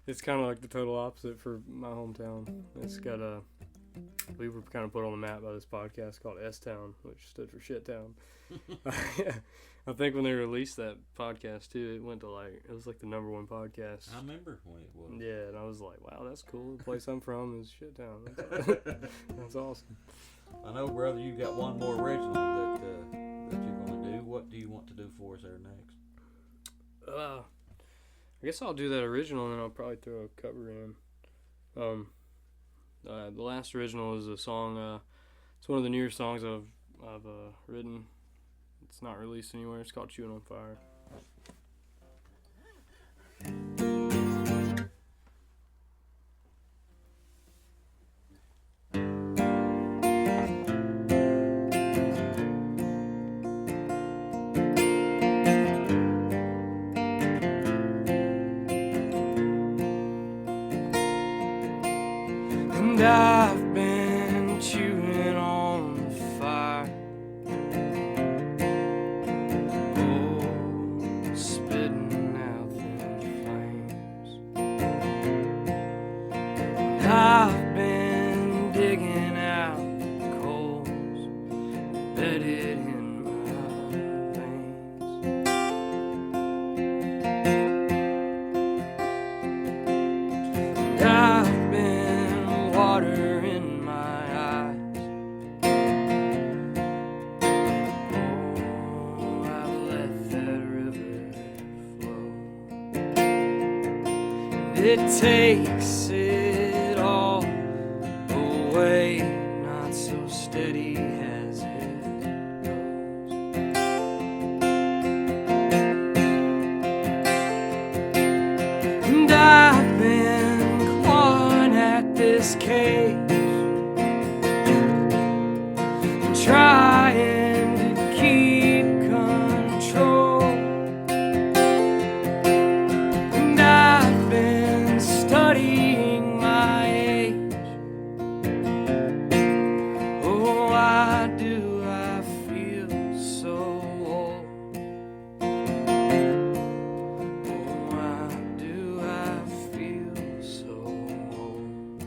It's kind of like the total opposite for my hometown. It's got we were kind of put on the map by this podcast called S-Town, which stood for Shit Town. I think when they released that podcast too, it went to it was like the #1 podcast. I remember when it was. Yeah, and I was like, wow, that's cool. The place I'm from is Shit Town. That's awesome. I know, brother, you got one more original that you're going to do. What do you want to do for us there next? I guess I'll do that original, and then I'll probably throw a cover in. The last original is a song. It's one of the newer songs I've written. It's not released anywhere. It's called "Chewing on Fire." And I've been chewing on the fire, oh, spitting out the flames. And I've been digging out the coals embedded in my veins. And I've been water in my eyes. Oh, I've let that river flow. It takes it all away, not so steady as it goes. And I've been clawing at this cage, trying to keep control. And I've been studying my age. Oh, why do I feel so old? Oh, why do I feel so old?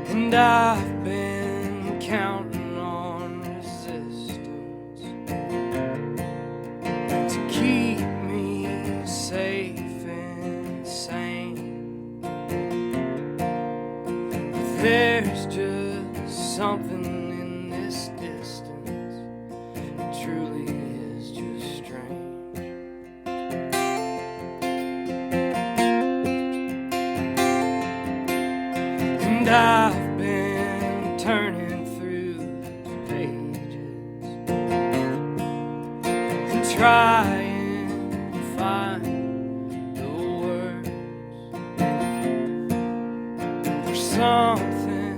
And I've been counting on resistance to keep me safe and sane. But there's just something in this distance that truly is just strange. And I've been turning through the pages and trying to find the words for something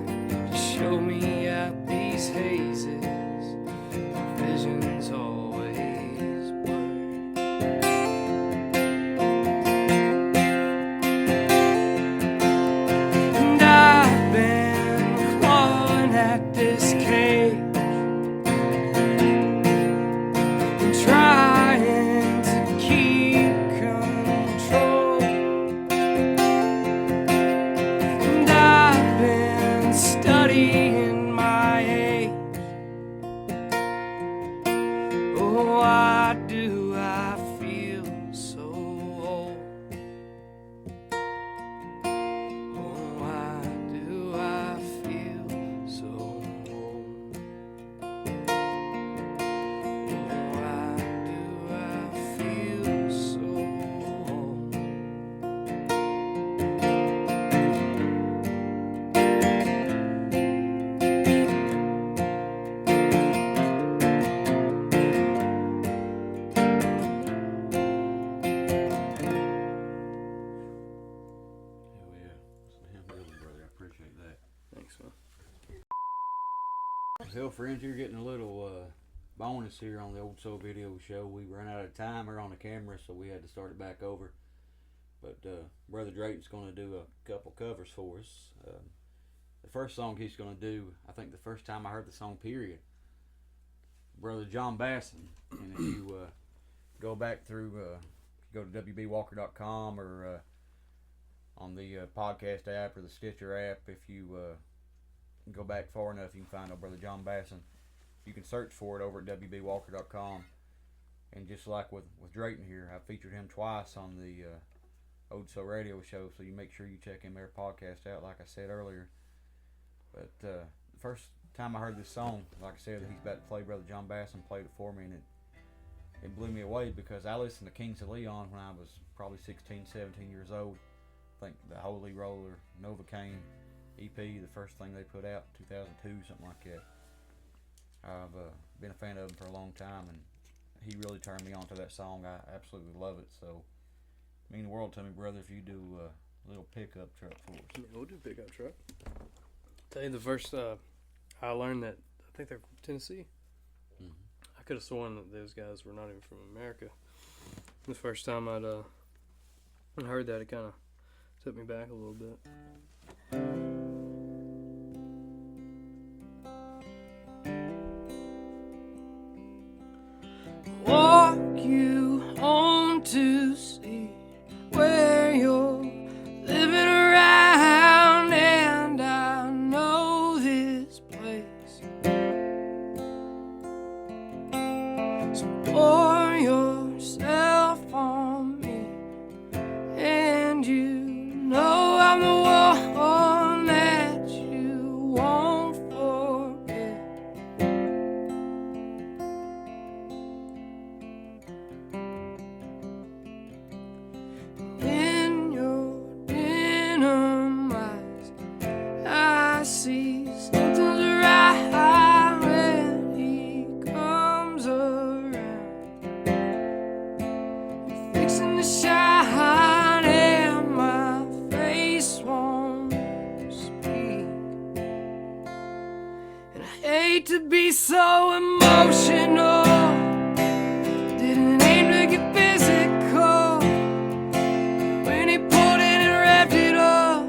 to show me out these hazes. The visions always blur. And I've been clawing at this cage and trying to keep control. And I've been studying my age. Oh, why do I feel so old? Oh, why do I feel so old? Oh, why do I feel so old? Hell yeah. Damn good, brother. I appreciate that. Thanks, man. Hell, friends, you're getting a little bonus here on the Old Soul Video Show. We ran out of timer on the camera, so we had to start it back over. But Brother Drayton's going to do a couple covers for us. the first song he's going to do, I think the first time I heard the song, period, Brother John Basson. And if you go back through, go to wbwalker.com or on the podcast app or the Stitcher app, if you go back far enough, you can find old Brother John Basson. You can search for it over at wbwalker.com. And just like with Drayton here, I featured him twice on the Old Soul Radio Show, so you make sure you check him their podcast out, like I said earlier. But the first time I heard this song, like I said, that he's about to play, Brother John Basson played it for me, and it blew me away because I listened to Kings of Leon when I was probably 16, 17 years old. I think the Holy Roller, Novocaine EP, the first thing they put out, 2002, something like that. I've been a fan of him for a long time, and he really turned me on to that song. I absolutely love it. So, mean the world to me, brother, if you do a little pickup truck for us. Yeah, we'll do pickup truck. Tell you the first, I learned that, I think they're from Tennessee. Mm-hmm. I could have sworn that those guys were not even from America. The first time I'd heard that, it kind of took me back a little bit. Walk you home to see where you're living around, and I know this place. So pour yourself on me, and you know I'm the one that you won't forget. In your denim eyes, I see something's right when he comes around. You're fixing to shine and my face won't speak. And I hate to be so emotional, didn't aim to get physical. When he pulled in and wrapped it up,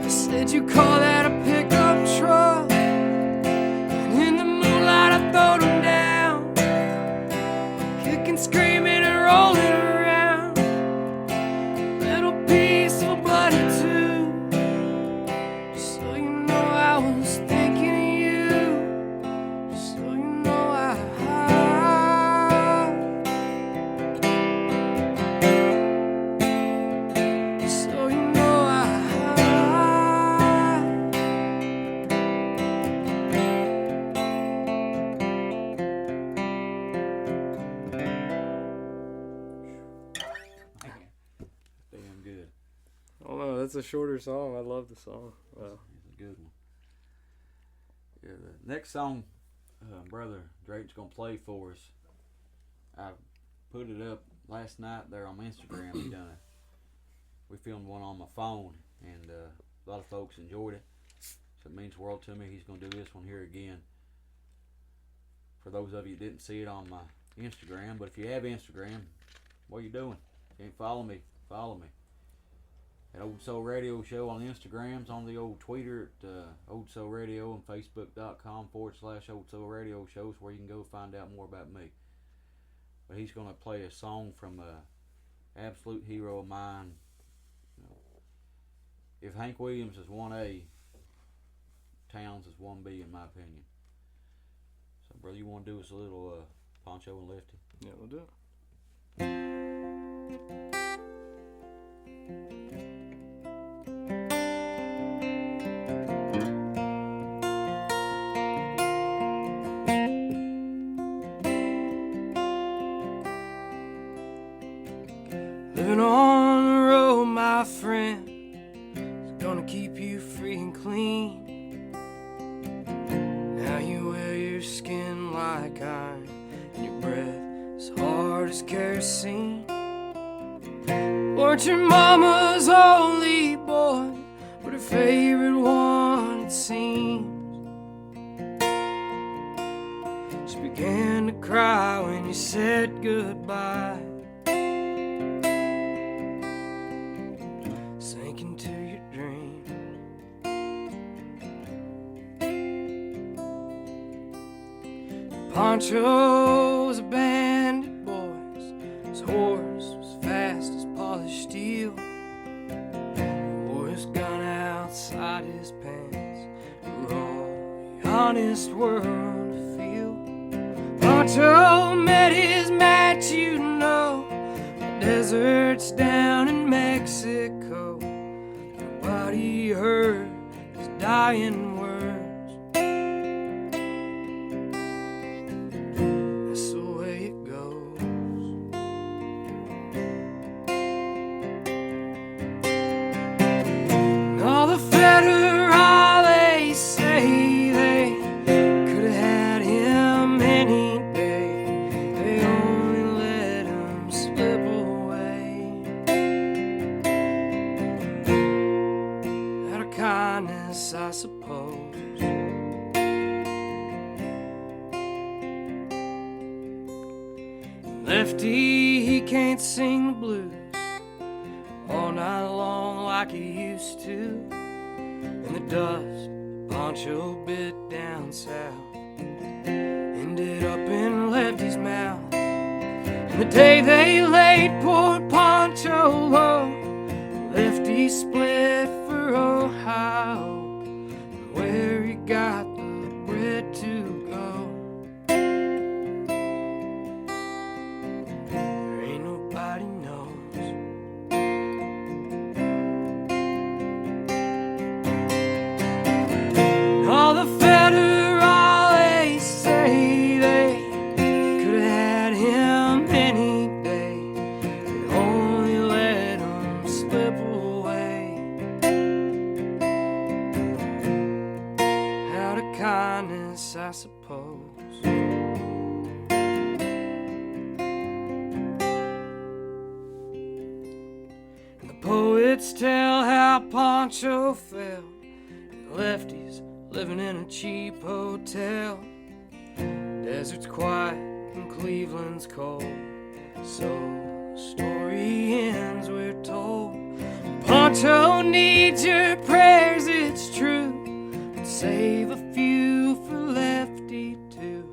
I said, you call that a pickup truck? And in the moonlight I throwed him down, kicking, screaming, and rolling around. Little piece of bloody too. Just so you know I was thinking of you. Just so you know just so you know Damn good. Oh no, that's a shorter song. I love the song. Wow. It's a good one. Yeah, the next song, Brother Drayton's gonna play for us. I put it up last night there on my Instagram. We filmed one on my phone, and a lot of folks enjoyed it. So it means the world to me. He's gonna do this one here again. For those of you that didn't see it on my Instagram, but if you have Instagram, what are you doing? You ain't follow me. Follow me. At Old Soul Radio Show on Instagrams, on the old Twitter at Old Soul Radio, and Facebook.com/Old Soul Radio Shows, where you can go find out more about me. But he's going to play a song from a absolute hero of mine. You know, if Hank Williams is 1A, Towns is 1B in my opinion. So, brother, you want to do us a little Poncho and Lefty? Yeah, we'll do it. Living on the road, my friend, is gonna keep you free and clean. Now you wear your skin like iron, and your breath as hard as kerosene. Weren't your mama's only boy, but her favorite one, it seems. She began to cry when you said goodbye. Sank into your dreams. Poncho was a bandit, boys. His horse was fast as polished steel. He wore his gun outside his pants for all the honest world to feel. Poncho met his match, you know, the deserts down in Mexico. Nobody heard his dying words. That's the way it goes. And all the federales say they could have had him any day. They only let him slip away. Out of kindness, I suppose. Lefty, he can't sing the blues all night long like he used to. In the dust, Poncho bit down south ended up in Lefty's mouth. And the day they laid poor Poncho low, Lefty split for Ohio, where he got the bread to go. There ain't nobody knows. And all the federales say they could have had him any day. They only let him slip away. Out of kindness, I suppose. And the poets tell how Poncho fell. And Lefty's living in a cheap hotel. Desert's quiet and Cleveland's cold. So the story ends, we're told. Poncho needs your prayers, it's true. But save a few for Lefty too.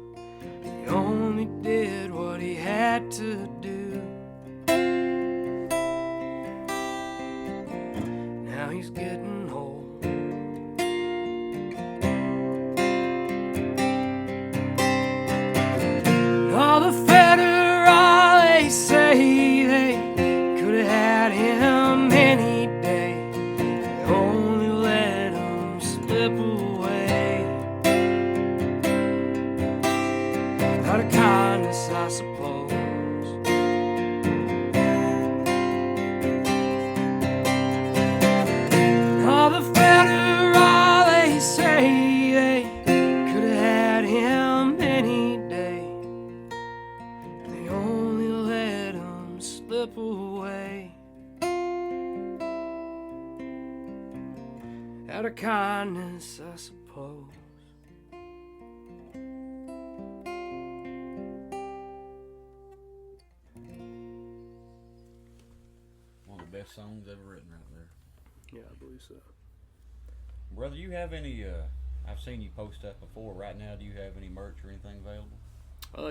He only did what he had to do. Now he's getting old. And all the federales say they could have had him any day. They only let him slip away. Out of kindness, I suppose. And all the federales say they could have had him any day. They only let him slip away. Out of kindness, I suppose. One of the best songs ever written right there. Yeah, I believe so. Brother, you have any, I've seen you post stuff before. Right now, do you have any merch or anything available?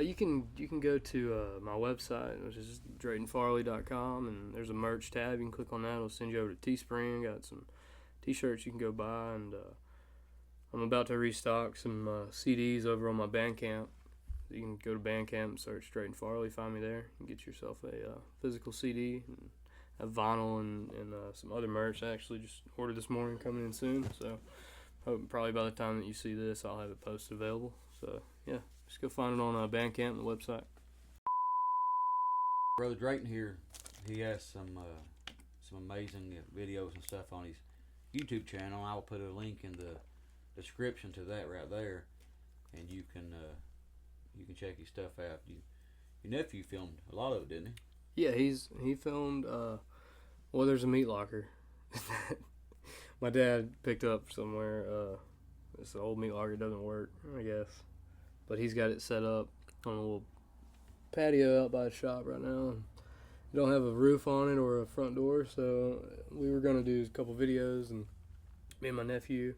You can go to my website, which is DraytonFarley.com, and there's a merch tab. You can click on that. It'll send you over to Teespring. Got some T-shirts you can go buy, and I'm about to restock some CDs over on my Bandcamp. You can go to Bandcamp and search Drayton Farley, find me there, and get yourself a physical CD and a vinyl and some other merch. I actually just ordered this morning, coming in soon. So probably by the time that you see this, I'll have it posted available. So yeah, just go find it on Bandcamp, the website. Brother Drayton here, he has some amazing videos and stuff on his YouTube channel. I will put a link in the description to that right there, and you can check his stuff out. Your nephew filmed a lot of it, didn't he? Yeah, he filmed. Well, there's a meat locker. My dad picked up somewhere. This old meat locker doesn't work, I guess, but he's got it set up on a little patio out by the shop right now. It don't have a roof on it or a front door, so we were gonna do a couple videos, and me and my nephew,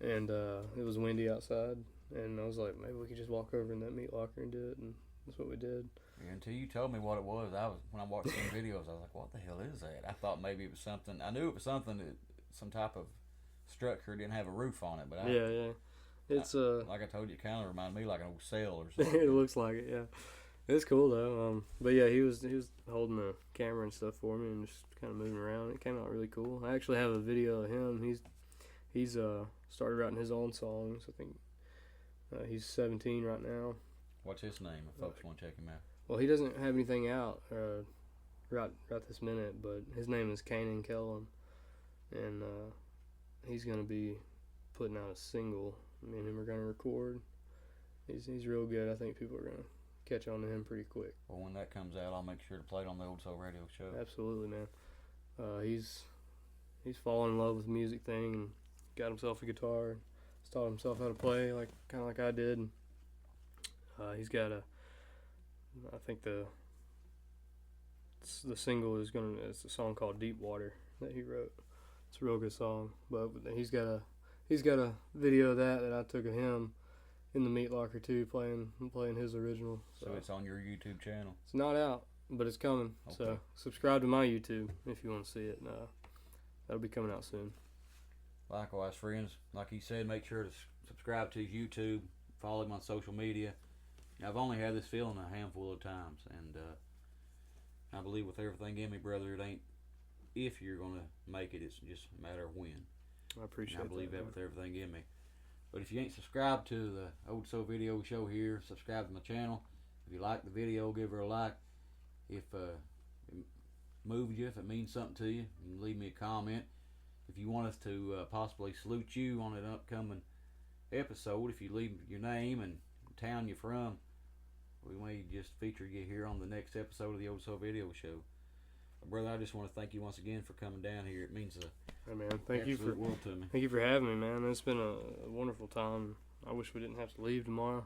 and it was windy outside, and I was like, maybe we could just walk over in that meat locker and do it, and that's what we did. Yeah, until you told me what it was, when I watched some videos, I was like, what the hell is that? I thought maybe it was something. I knew it was something that some type of structure didn't have a roof on it, but Yeah. It's like I told you, it kind of reminded me like an old cell or something. it looks like it, yeah. It's cool though. But yeah, he was holding the camera and stuff for me and just kind of moving around. It came out really cool. I actually have a video of him. He's started writing his own songs. I think he's 17 right now. What's his name? If folks want to check him out. Well, he doesn't have anything out right this minute, but his name is Kanan Kellum, and he's gonna be putting out a single. Me and him are gonna record. He's real good. I think people are gonna catch on to him pretty quick. Well, when that comes out, I'll make sure to play it on the Old Soul Radio Show. Absolutely, man. He's fallen in love with the music thing and got himself a guitar and taught himself how to play kind of like I did. And, he's got I think the single it's a song called Deep Water that he wrote. It's a real good song, but he's got a video of that I took of him in the meat locker too, playing his original. So it's on your YouTube channel. It's not out, but it's coming. Okay. So subscribe to my YouTube if you want to see it. That'll be coming out soon. Likewise, friends, like he said, make sure to subscribe to his YouTube, follow him on social media. Now, I've only had this feeling a handful of times, and I believe with everything in me, brother, it ain't if you're going to make it, it's just a matter of when. I appreciate and I believe that with everything in me. But if you ain't subscribed to the Old Soul Video Show here, subscribe to my channel. If you like the video, give her a like. If it moves you, if it means something to you, you can leave me a comment. If you want us to possibly salute you on an upcoming episode, if you leave your name and town you're from, we may just feature you here on the next episode of the Old Soul Video Show. Brother, I just want to thank you once again for coming down here. It means Hey man, thank you world to me. Thank you for having me, man. It's been a wonderful time. I wish we didn't have to leave tomorrow.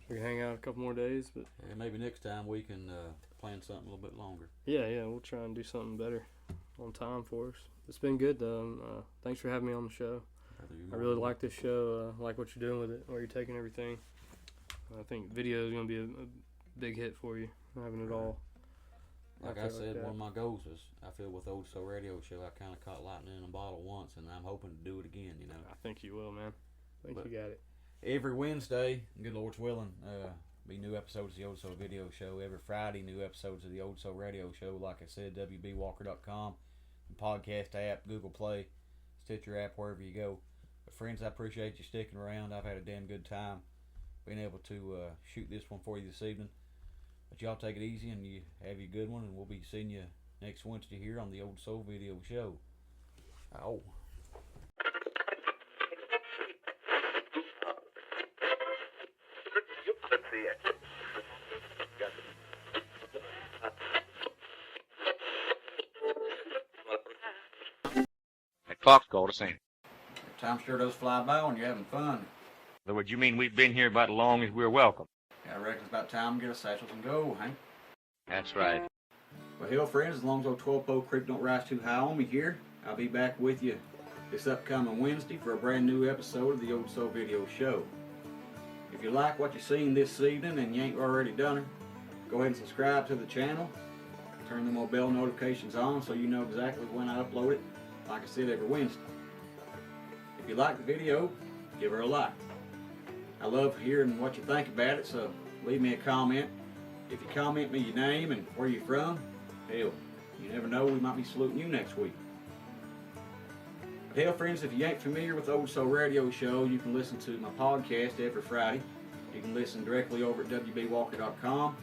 We can hang out a couple more days, but maybe next time we can plan something a little bit longer. Yeah, we'll try and do something better on time for us. It's been good though. Thanks for having me on the show. I really like this show. I like what you're doing with it, where you're taking everything. I think video is going to be a big hit for you, having it all. Like I said, one of my goals is, I feel with the Old Soul Radio Show, I kind of caught lightning in a bottle once, and I'm hoping to do it again, you know. I think you will, man. I think you got it. Every Wednesday, good Lord's willing, be new episodes of the Old Soul Video Show. Every Friday, new episodes of the Old Soul Radio Show. Like I said, WBWalker.com, the podcast app, Google Play, Stitcher app, wherever you go. But friends, I appreciate you sticking around. I've had a damn good time being able to shoot this one for you this evening. But y'all take it easy and you have a good one, and we'll be seeing you next Wednesday here on the Old Soul Video Show. Oh. The clock's go the same. Time sure does fly by when you're having fun. In other words, you mean we've been here about as long as we're welcome? I reckon it's about time to get our satchels and go, Hank. That's right. Well, hell, friends, as long as old 12 Pole Creek don't rise too high on me here, I'll be back with you this upcoming Wednesday for a brand new episode of the Old Soul Video Show. If you like what you're seeing this evening and you ain't already done it, go ahead and subscribe to the channel. Turn them bell notifications on so you know exactly when I upload it, like I said, every Wednesday. If you like the video, give her a like. I love hearing what you think about it, so leave me a comment. If you comment me your name and where you're from, hell, you never know, we might be saluting you next week. But hell, friends, if you ain't familiar with the Old Soul Radio Show, you can listen to my podcast every Friday. You can listen directly over at WBWalker.com.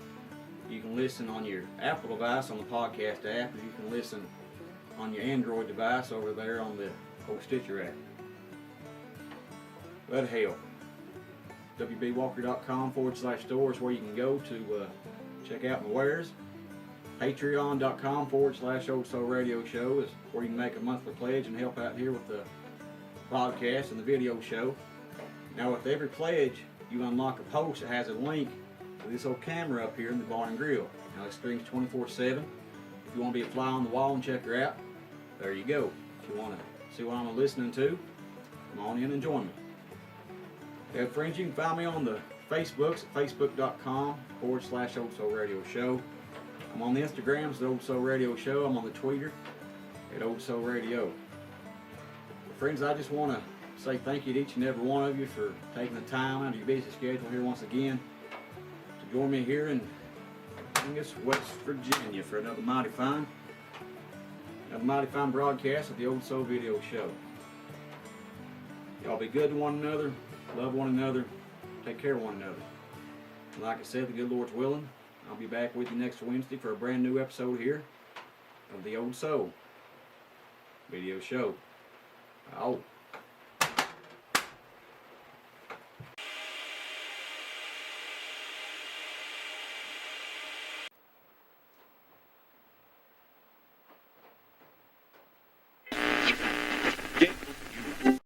You can listen on your Apple device on the podcast app, or you can listen on your Android device over there on the old Stitcher app. But hell, WBWalker.com/store is where you can go to check out my wares. Patreon.com/Old Soul Radio Show is where you can make a monthly pledge and help out here with the podcast and the video show. Now, with every pledge, you unlock a post that has a link to this old camera up here in the barn and grill. Now, it streams 24/7. If you want to be a fly on the wall and check her out, there you go. If you want to see what I'm listening to, come on in and join me. Friends, you can find me on the Facebooks at facebook.com/Old Soul Radio Show. I'm on the Instagrams at Old Soul Radio Show. I'm on the Twitter at Old Soul Radio. Well, friends, I just want to say thank you to each and every one of you for taking the time out of your busy schedule here once again to join me here in Dingus, West Virginia for another mighty fine broadcast of the Old Soul Video Show. Y'all be good to one another, love one another, take care of one another. And like I said, the good Lord's willing, I'll be back with you next Wednesday for a brand new episode here of the Old Soul Video Show. Out.